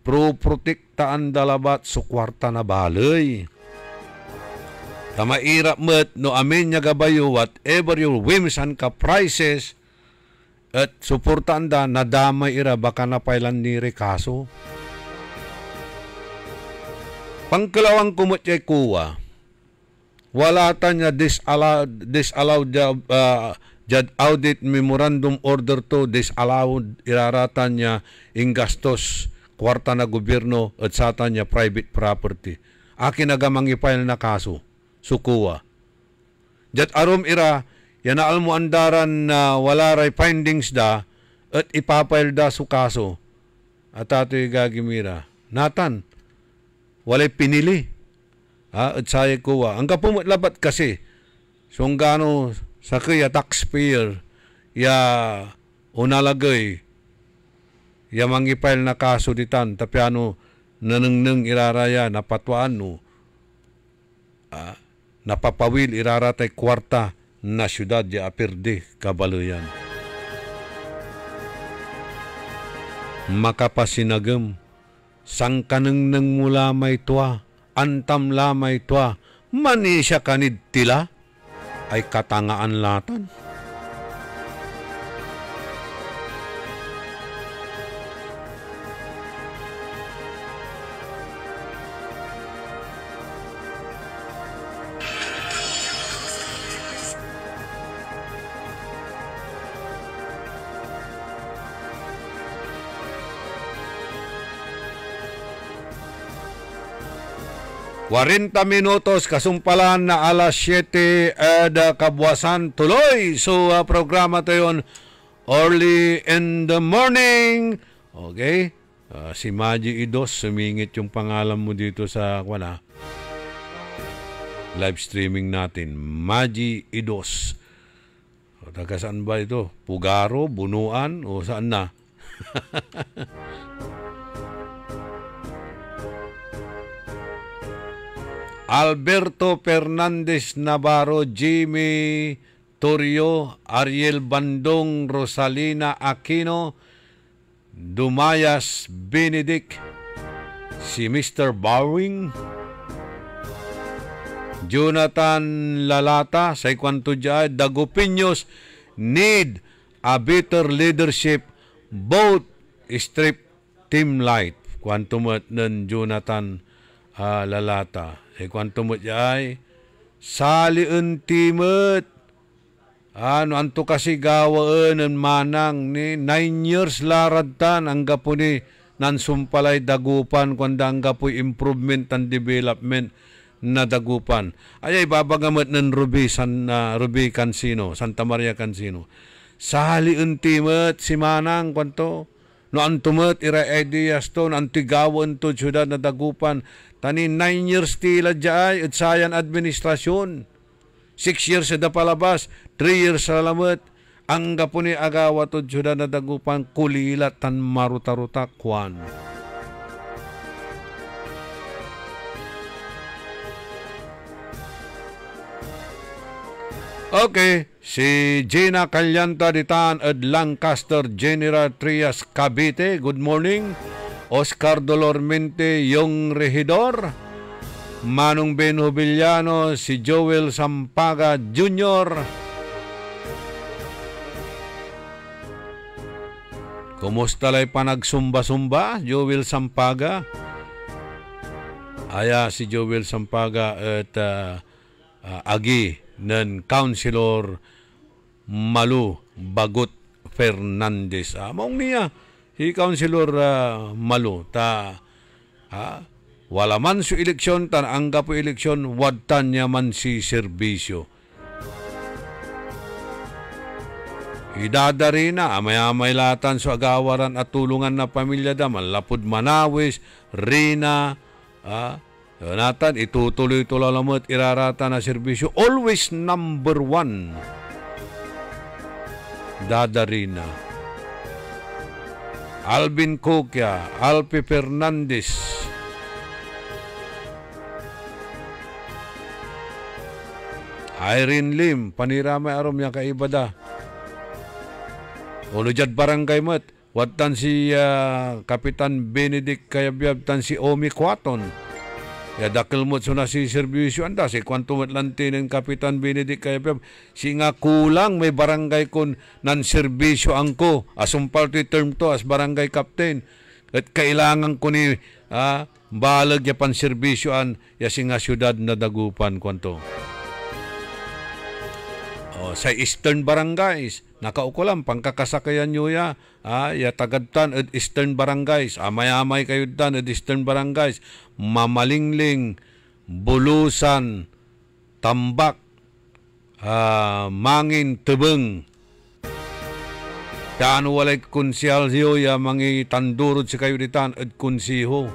Speaker 3: pro-protektaan dalabat sa kwarta na balay. Tamairap met no amin niya gabayo whatever your whims and caprices at suportaan da nadamay ira baka napailan ni Rekaso. Pangkalawang kumutya kuwa, wala ta niya disallowed jad audit memorandum order to disallowed iraratan niya inggastos kwarta na gobyerno at sata niya private property. Akin nagamang ipail na kaso, sukuwa. Jat arom ira, yan na almo andaran na wala ray findings da at ipapail da su kaso. At ato'y gagimira. Natan, walay pinili. At saya kuwa. Ang kapumutlabat kasi, sunggano sa kaya taxpayer, ya unalagay, ya mangipail na kaso ditan, tapi ano, nanengneng iraraya, napatuan no, napapawil iraratay kwarta na syudad ya apirde kabaluyan. Makapasinagem, sang kanengneng mula may tuwa, antam lamay tuwa, mani siya kanid tila, ay katangaan latan. Minutos kasumpalan na alas 7 kabuwasan tuloy. So programa tayo early in the morning. Okay? Si Maji Idos, sumingit yung pangalan mo dito sa live streaming natin. Maji Idos. Taga saan ba ito? Pugaro, Bunuan o saan na? Alberto Fernandez Navarro, Jimmy Torrio, Ariel Bandong, Rosalina Aquino, Dumayas Benedict, si Mr. Bowing, Jonathan Lalata, sa ikwanto dyan, Dagupinyos need a better leadership, both strip team light. Kwantumot ng Jonathan Lalata. Kwantumot dyan, saliun timot. Ano, anto kasi gawaan ng manang ni 9 years larad tan, ang gapo ni nansumpalay dagupan, kwanda ang gapo improvement and development na dagupan. Ay babagamot ng Ruby Cancino, Santa Maria Cancino. Saliun timot si manang kwanto. No antumot ira ideas to, no antigawan to syudad na dagupan. Tani 9 years tila dyan, at sayan administrasyon. 6 years sa dapalabas, 3 years sa lamot. Ang gapo ni agawa to syudad na dagupan, kulila tan maruta-ruta kwan. Okay, si Gina Calyanta ditan at Lancaster General Trias Cavite. Good morning. Oscar Dolormente, yung Regidor. Manong Beno Villano, si Joel Sampaga Jr. Kumusta lay panagsumba-sumba, Joel Sampaga? Aya si Joel Sampaga at agi ng Councilor Malu Bagot Fernandez. Maong niya, si Councilor Malu, wala man su eleksyon, tan angga po eleksyon, wadtan niya man si serbisyo. Idadari na, amay-amay latan sa agawaran at tulungan na pamilya da, malapod Manawis, Rina, natan, itutuloy-tuloy lamot, irarata na serbisyo. Always number 1. Dadarina. Alvin Coquia, Alpi Fernandez. Irene Lim, paniramay arom niya kaibada. Ulujad barangay mat, watan si Kapitan Benedict Kayabyab tan si Omi Quaton. Ya dakil mo na si serbisyo anda si kwanto matlanti ng Kapitan Benedict Kayabyab. Si nga kulang may barangay kon nan serbisyo angko. Asumpal ti term to as barangay captain. At kailangan ko ni balag ya pan serbisyoan ya si nga syudad na dagupan kwanto. Sa Eastern Barangays, nakaukulam, pangkakasakayan nyo ya tagadtan at Eastern Barangays, amay-amay kayo dan at Eastern Barangays, Mamalingling, Bulusan, Tambak, Mangin, Tebeng. Kaya walay konsyal siyo ya mangi tandurod si kayo ditan at konsiho.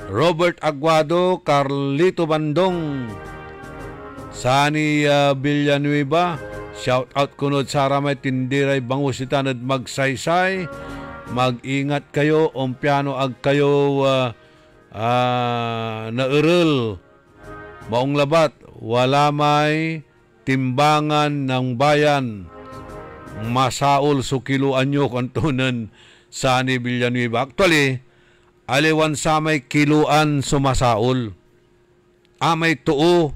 Speaker 3: Robert Aguado, Carlito Bandong, Sani Villanueva, shout out kunod sa ramay tindiray bangusitan at magsaysay. Mag-ingat kayo, piano ag kayo naurel. Maong labat, wala may timbangan ng bayan. Masaol sukiluan nyo kantunan Sani Villanueva. Actually, aliwan sa may kiluan sumasaol. Amay tuo.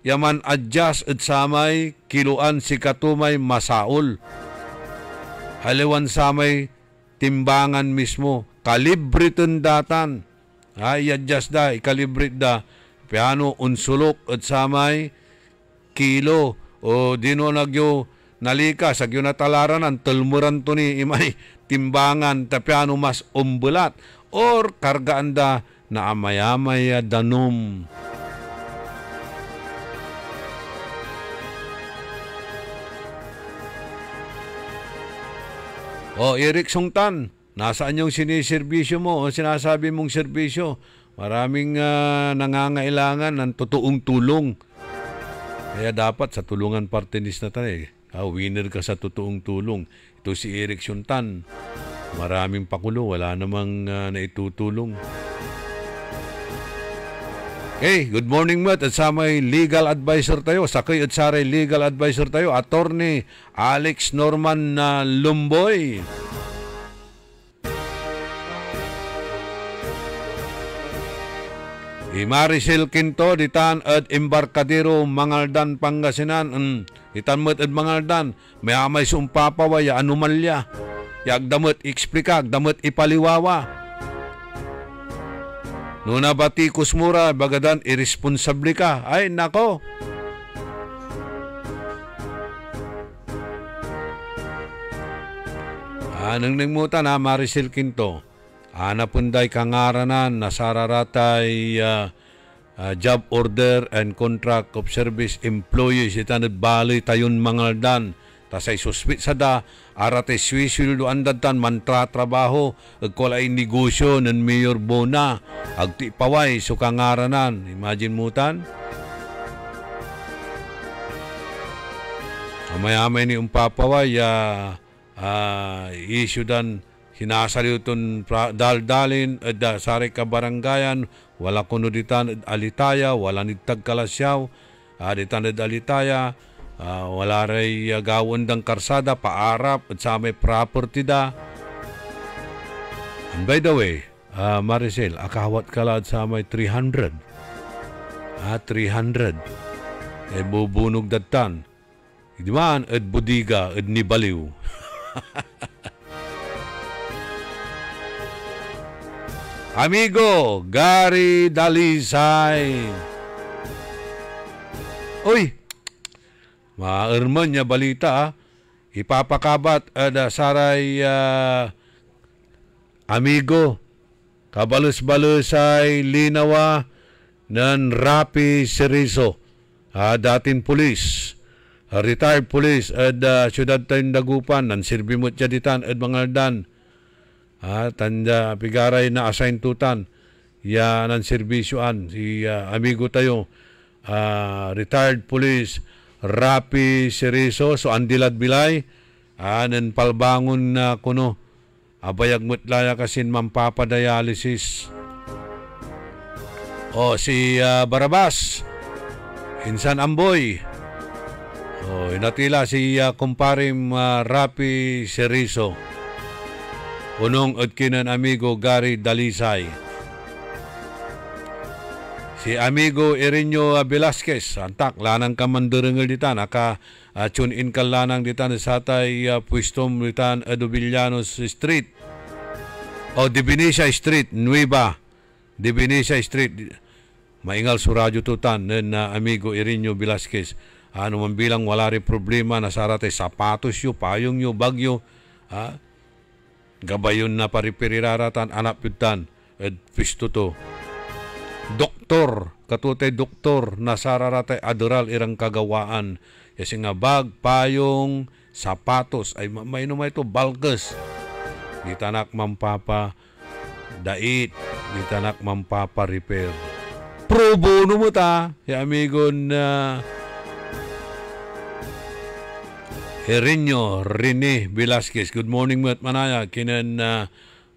Speaker 3: Yaman adjust at samay kiluan si katumay masaol. Haliwan samay timbangan mismo. Kalibriton datan. I-adjust da, ikalibrit da. Piano unsulok at samay kilo. O dino nagyo nalika sa gyo natalaran ang tulmuran to ni imay timbangan tapiano mas umbulat. Or kargaan da na amayamay danom. Eric Songtan, nasaan yung siniserbisyo mo o sinasabi mong serbisyo? Maraming nangangailangan ng totoong tulong. Kaya dapat sa tulungan party list na tayo. Winner ka sa totoong tulong. Ito si Eric Songtan. Maraming pakulo, wala namang naitutulong. Hey, good morning mat at sa may legal advisor tayo. Sakay at saray legal advisor tayo. Attorney Alex Norman Lumboy. Maricel Quinto, ditan at Embarcadero, Mangaldan, Pangasinan. Ditan mat at Mangaldan, may amay sumpapaway, anomalya. Yag damot eksplika, damot ipaliwawa. Nuna bati kusmura, bagadan irresponsable ka. Ay, nako. Nang nangmutan Maricel Quinto. Anapunday kangaranan, nasararatay job order and contract of service employees. Itanad bali tayon Mangaldan. Tasay suspit sa da, arate swisildo andatan mantratrabaho, agkolay negosyo ng Mayor Bona, agti paway so kangaranan. Imagine mutan. Amay-amay ni umpapaway, issue dan, sinasaliuton daldalin, sari ka barangayan, wala kunuditan alitaya, wala nitag kalasyaw, aditan alitaya, wala ray gawon dang karsada, paarap, at sa may property da. And by the way, Maricel, akawat kalad sa may 300. 300. Bubunog datan. Di man, at budiga, at nibaliw. Amigo, Gary Dalisay. Uy! Maarman niya balita, ipapakabat saray amigo, kabalus-balusay linawa ng Rapi Serizo, dating pulis, retired police at syudad tayong Dagupan, ng sirbimot jaditan at Mangaldan, tanda pigaray na assign tutan, yan ang serbisyoan, si amigo tayo, retired police, Rapi Serizo, so andilad bilay, anan palbangon na kuno, abayag mutlaya kasin mampapadialysis. O si Barabas, Insan Amboy, Oh, natila si kumparim Rapi Serizo. Unong at kinan amigo Gary Dalisay. Si amigo Irinyo Velasquez, antak, lanang kamandarangel dita, tune in ka lanang dita sa tay pwistom dita Adobillanos Street. O Divinesia Street, Nueva. Divinesia Street. Maingal sa radyo tutan na amigo Irinyo Velasquez. Ano man bilang wala rin problema na sarate sapatos yo, payong yo, bagyo. Gabayon na paripiriraratan, anak yutan, at pisto to. Doktor, katutay doktor, nasararatay adoral irang kagawaan. Kasi nga bag, payong, sapatos, ay mainom ito, balkes. Di tanak mampapa, dait, di tanak mampapa repair. Pro bono mo ta, amigo na Irinyo Rene Velasquez. Good morning mat manaya kinan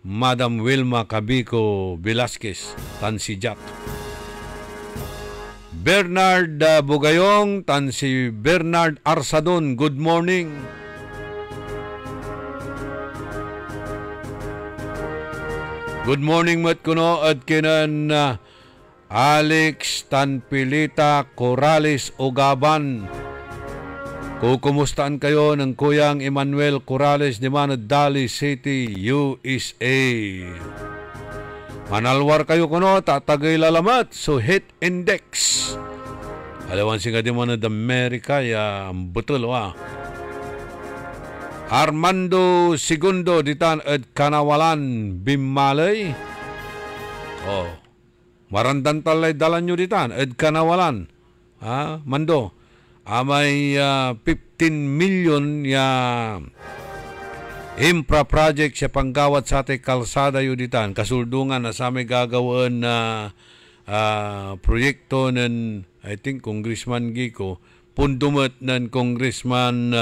Speaker 3: Madam Wilma Cabico Velasquez tan si Jack. Bernard Bugayong tan si Bernard Arsadon. Good morning. Good morning mat kuno at kinan Alex Tanpilita Corrales Ogaban. Kumustahan kayo ng Kuyang Emmanuel Corrales ni Manad Dali City, USA. Manalwar kayo kuno, tatagay lalamat, so hit index. Alawan singa di Manad Amerika, ya betul wa. Armando Segundo ditan at Kanawalan Bimalay. Oh, marandan talay dalan nyo ditan at Kanawalan. Mando. May 15 million ya infra project sa panggawat sa ating kalsada yuditan. Kasuldungan na sa may gagawin na proyekto ng, I think, Congressman Gico. Pundumat ng Congressman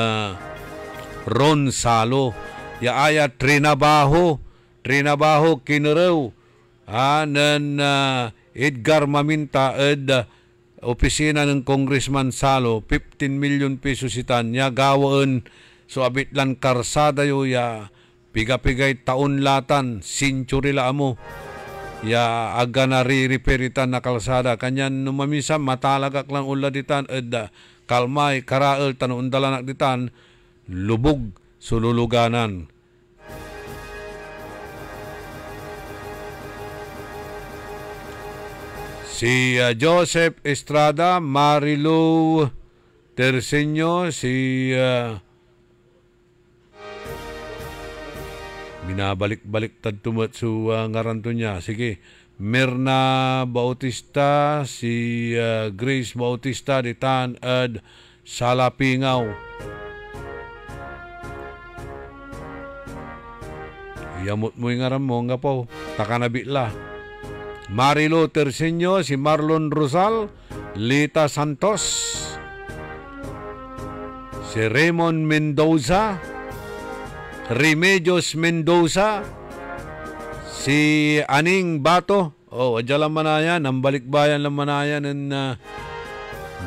Speaker 3: Ron Salo. Yaaya trinabaho kinaraw ng Edgar Maminta opisina ng Congressman Salo, 15 million pesos itan, ya gawaan, so abit lang karsada yo, ya pigapigay taon latan, century la mo, ya aga na ririperitan na kalsada, kanyan numamisa matalagak lang uladitan, kalmay, karael, tanundalanak ditan, lubog, sululuganan. Si Joseph Estrada, Marilu Terceño, si binabalik-balik tadtumat su ngaranto niya. Sige, Mirna Bautista, si Grace Bautista, ditan ad Salapingaw. Yamot mo yung ngaran mo, nga po, takanabitla. Marilo Terceño, si Marlon Rosal, Lita Santos, si Raymond Mendoza, Remedios Mendoza, si Aning Bato, adya lang manayan, ang balikbayan lang manayan,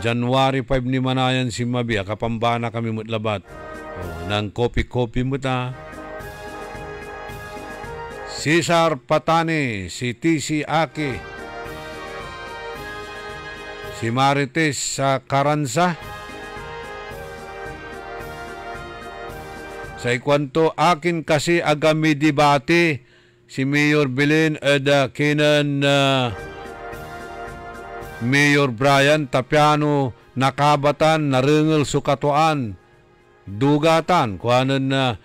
Speaker 3: January 5 ni manayan si Mabia, kapambana kami mutlabat, ng kopi-kopi mo ta. Cesar Patane, si TC Aki, si Marites Caranza, sa ikwanto akin kasi agami debate si Mayor Belen at kinan Mayor Brian Tapiano nakabatan, narengal sukatuan, dugatan, kuhanan na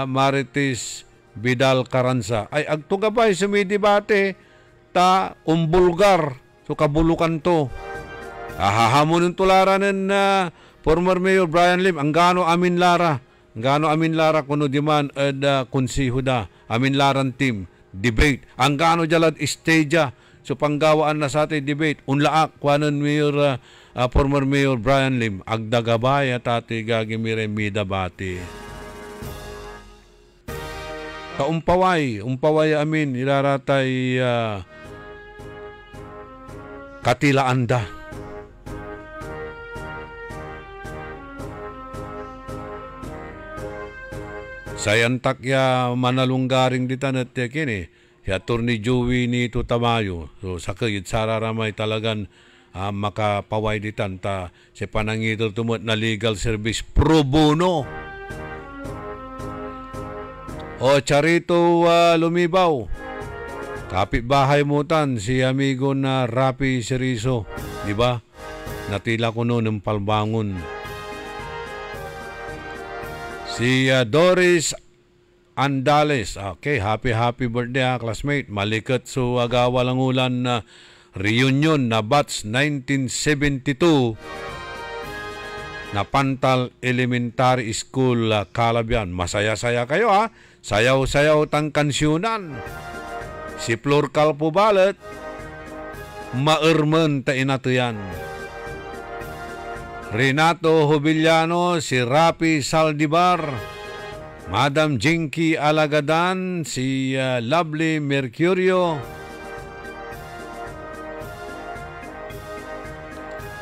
Speaker 3: Marites Vidal Caranza. Ay, agtugabay sa may debate, ta umbulgar, so kabulukan to. Ahahamon ng tularan na former Mayor Brian Lim, ang gano amin lara kuno diman at konsiho da, amin laran team, debate, ang gano jalad stage, so panggawaan na sa atin debate, unlaak, kuanan Mayor, former Mayor Brian Lim, agdagabay at ati gagimire mi debate. Kaumpaway amin, iraratay katilaanda. Sayantak ya manalunggaring ditan at kini. Si Attorney Joey ni Tutamayo. So sa kayit sararamay talagan makapaway ditan ta si panangitol tumot na legal service pro bono. O Charito Lumibaw. Kapitbahay mo tan si amigo na Rapi Serizo. Di ba? Natila ko noon ng palbangon. Si Doris Andales. Okay, happy birthday classmate. Malikat so agawa lang ulan na reunion na batch 1972 na Pantal Elementary School Calabyan. Masaya-saya kayo Sayaw-sayaw tang kansyunan. Si Flor Calpo Balet maermen ta inatuyan. Renato Hobillano, si Rapi Saldivar, Madam Jinky Alagadan, si Lovely Mercurio.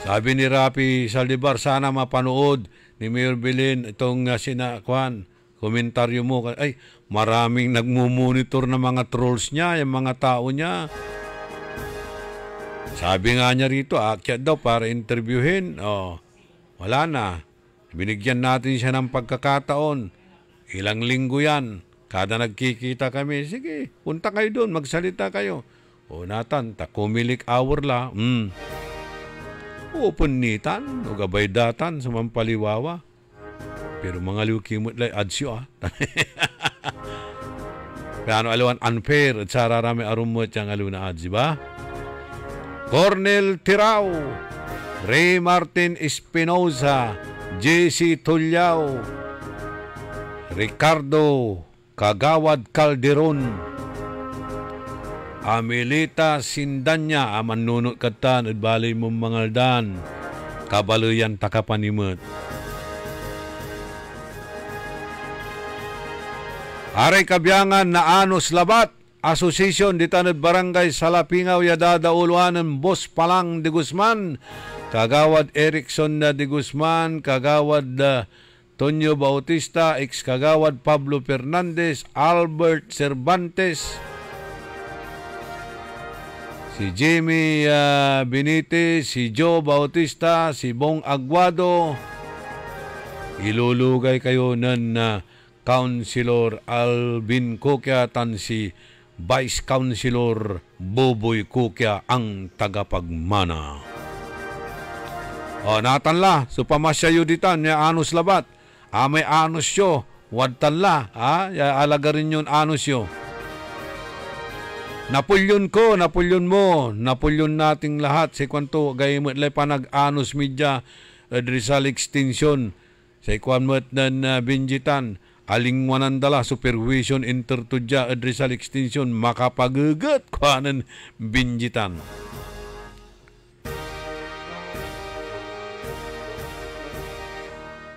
Speaker 3: Sabi ni Rapi Saldivar, sana mapanood ni Mayor Belen itong komentaryo mo. Ay, maraming nagmumonitor na mga trolls niya, yung mga tao niya. Sabi nga niya rito, akyat daw para interviewin. Wala na. Binigyan natin siya ng pagkakataon. Ilang linggo yan. Kada nagkikita kami, sige, punta kayo doon, magsalita kayo. Nathan, kumilik hour la. Punitan, o gabay datan, sumampaliwawa. Pero mga liwkimot lang, adsyo Kano aluan unfair at sararami arumot yung aluna ads, ba? Cornel Tirao, Ray Martin Espinosa, JC Tulyao, Ricardo Kagawad Calderon, Amelita Sindanya, amanunot katan at balay mong mangaldan, kabaluyan takapanimot. Aray kabyangan na Anos Labat, Asosasyon di Tanod Barangay Salapingaw yadadauluan ng Boss Palang de Guzman, Kagawad Erickson de Guzman, Kagawad Tonyo Bautista, ex-Kagawad Pablo Fernandez, Albert Cervantes, si Jimmy Benitez, si Joe Bautista, si Bong Aguado. Ilulugay kayo ng Councilor Alvin Kukya tan si Vice Councilor Boboy Kukya ang tagapagmana. Natanla, so pamasyayo ditan ya Anos Labat. May anos yo, wadtanla, ya alaga rin yun anos yo. Napulyon ko, napulyon mo, napulyon nating lahat si kwanto gayimot lay panag-anos media Rizal Extension sa ikwanmot ng binjitan. Aling wanandala supervision intertudya Rizal Extension makapagugat kwanan binjitan.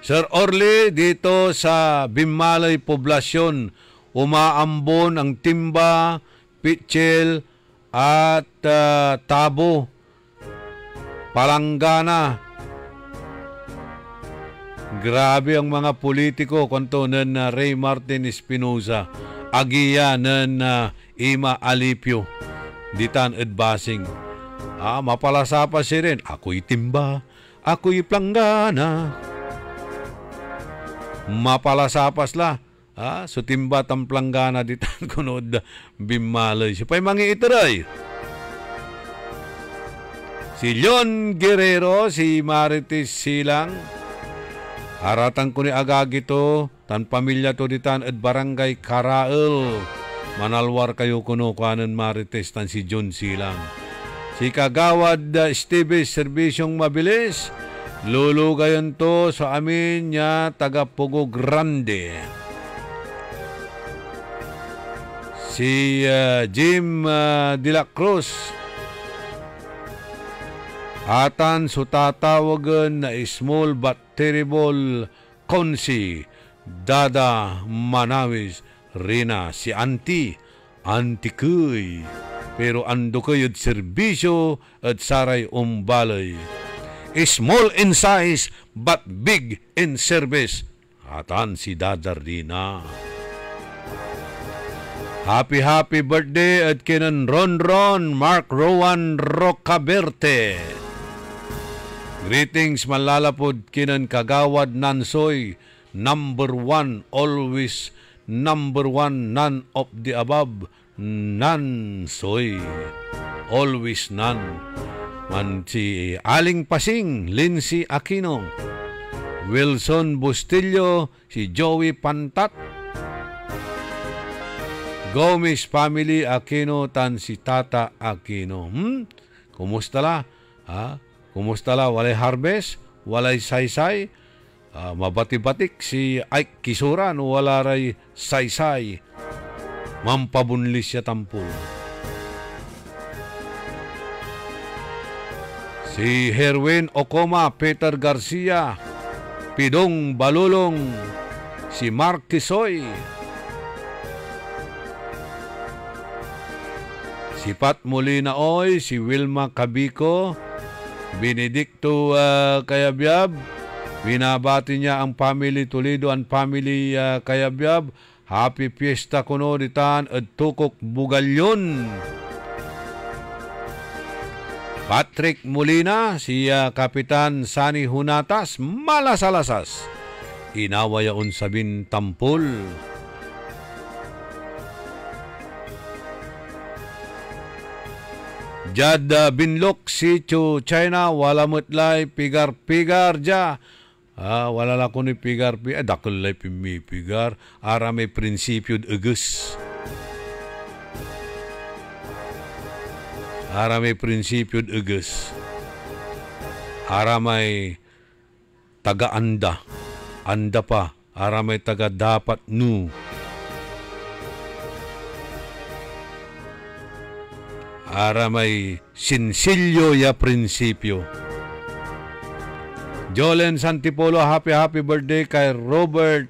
Speaker 3: Sir Orly, dito sa Bimalay Poblasyon, umaambon ang timba, pitchel at tabo, palanggana. Grabe ang mga politiko kanto ng Ray Martin Espinosa, agiya ng Ima Alipio, ditan edbasing. Mapalasa pa si rin, ako'y timba, ako'y planggana. Mapalasapas la. So timba tam planggana ditan kunod Bimalay. Si pa'y mangi iteray. Si Leon Guerrero, si Marites Silang. Haratan ko ni agagito, tan pamilya to ditan at barangay Karael. Manalwar kayo kuno kanan Marites tan si John Silang. Si Kagawad Steve Serbisyong Mabilis, lulugayon to sa amin niya taga Pugo Grande. Si Jim De La Cruz, atan so tatawagan na small but terrible Konsi Dada Manawis Rina si Auntie Kuy, pero ando kayo serbisyo at saray umbalay. Small in size but big in service. Atan si Dada Rina. Happy birthday at kinan Ron Mark Rowan Rocaberte. Greetings malalapod kinan Kagawad Nansoy, number 1, always number 1, none of the above, Nansoy. Always none. Man si Aling Pasing, Lindsay Aquino, Wilson Bustillo, si Joey Pantat, Gomez family Aquino, tan si Tata Aquino. Kumusta la? Kumusta la? Walay harvest? Walay saysay? Mabati-batik si Ike Kisuran, wala ray saysay. Mampabunlis siya tampul. Si Herwin Okoma, Peter Garcia, Pidong Balulong, si Mark Tisoy, si Pat Molina Oy, si Wilma Cabico, Benedicto Kayabyab, binabati niya ang family Toledo and family Kayabyab. Happy Fiesta kuno ditan at Tukok Bugalyon. Patrick Molina, si Kapitan Sani Hunatas, Malasalasas, inawayaon sabin tampol. Jad Binlok, si Chu China, wala mutlay, pigar-pigar ja. Wala la ko ni pigar-pigar, dakol lay pimipigar, ara may prinsipyo agus. Ara may prinsipyo ugus. Ara may taga-anda. Anda pa. Ara may taga-dapat nu. Ara may sinsilyo ya prinsipyo. Jolen Santipolo, happy birthday kay Robert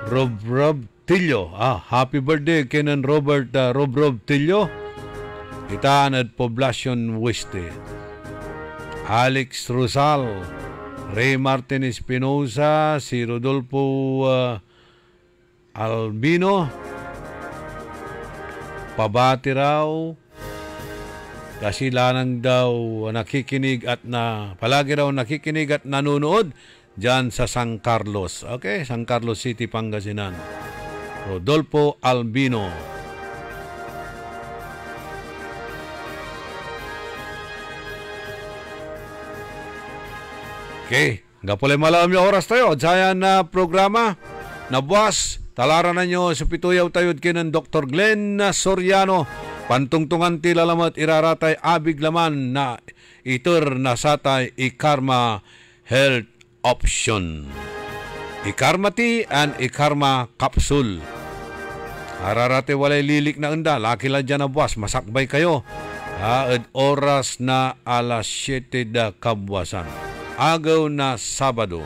Speaker 3: Rob Tillo. Happy birthday kinan Robert Rob Tillo. Itaan at Poblacion Weste. Alex Rosal, Ray Martin Espinosa, si Rodolfo Albino. Pabati raw kasi lanang daw nakikinig at palagi raw nakikinig at nanonood dyan sa San Carlos. Okay, San Carlos City, Pangasinan. Rodolfo Albino. Okay, gapulay malam yung oras tayo. Diyan na programa na buwas. Talaran na nyo sa pituyaw tayod kinan Dr. Glenn Soriano. Pantungtungan ti lalamat iraratay abig laman na itur na satay ikarma health option. Ikarma tea and ikarma capsule. Ararate walay lilik na unda, laki lang dyan na buwas, masakbay kayo. At oras na alas 7 da kabwasan. Agaw na Sabado.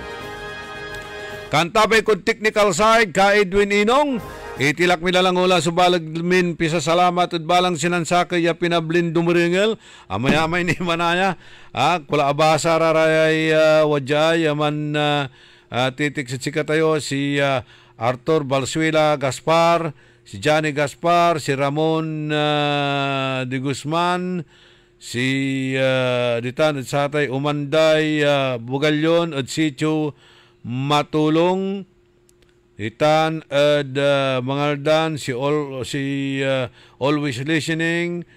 Speaker 3: Kantabay kong technical side, ka Edwin Inong. Itilak mi lang ula subalag min pisa salamat at balang sinansakay ya pinablin dumiringel. Amay-amay ni manaya. Kula abasa rarayay wajay, yaman titik sa chika tayo, si Arthur Balsuela Gaspar, si Johnny Gaspar, si Ramon de Guzman, si Ditan at Satay Umanday Bugalyon at Sitio Matulong, Ditan at Mangaldan, si Always Listening,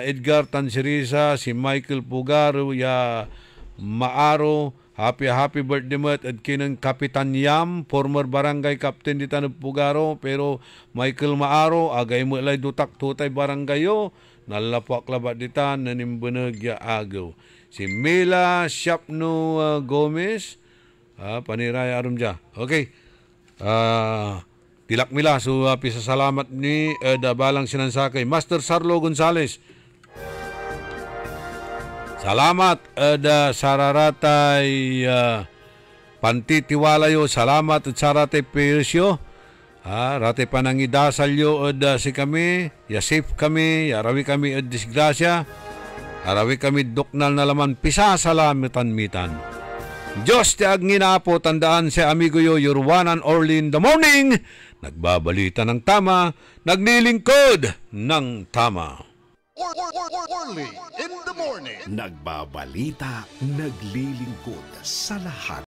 Speaker 3: Edgar Tansirisa, si Michael Pugaro, ya Maaro. Happy birthday mo at kinang Kapitan Yam, former barangay captain di Tanong Pugaro, pero Michael Maaro, agay mo ilay dutak tutay barangayo, nalapak labat di tan, nanimbanag ya agaw. Si Mila Shapno Gomez, paniraya arum dya. Okay. Tilak mila, so pisa salamat ni balang sinansakay. Master Sarlo Gonzales, salamat sararatay pantitiwalayo, salamat at saratay persyo. Ratay panangidasal yo si kami, ya safe kami, arawi kami disgrasya, arawi kami doknal na laman, pisa salamatan mitan. Diyos ti agngina po, tandaan si amigo yo, your one and only in the morning. Nagbabalita ng tama, naglilingkod ng tama.
Speaker 22: Early in the morning. Nagbabalita, naglilingkod sa lahat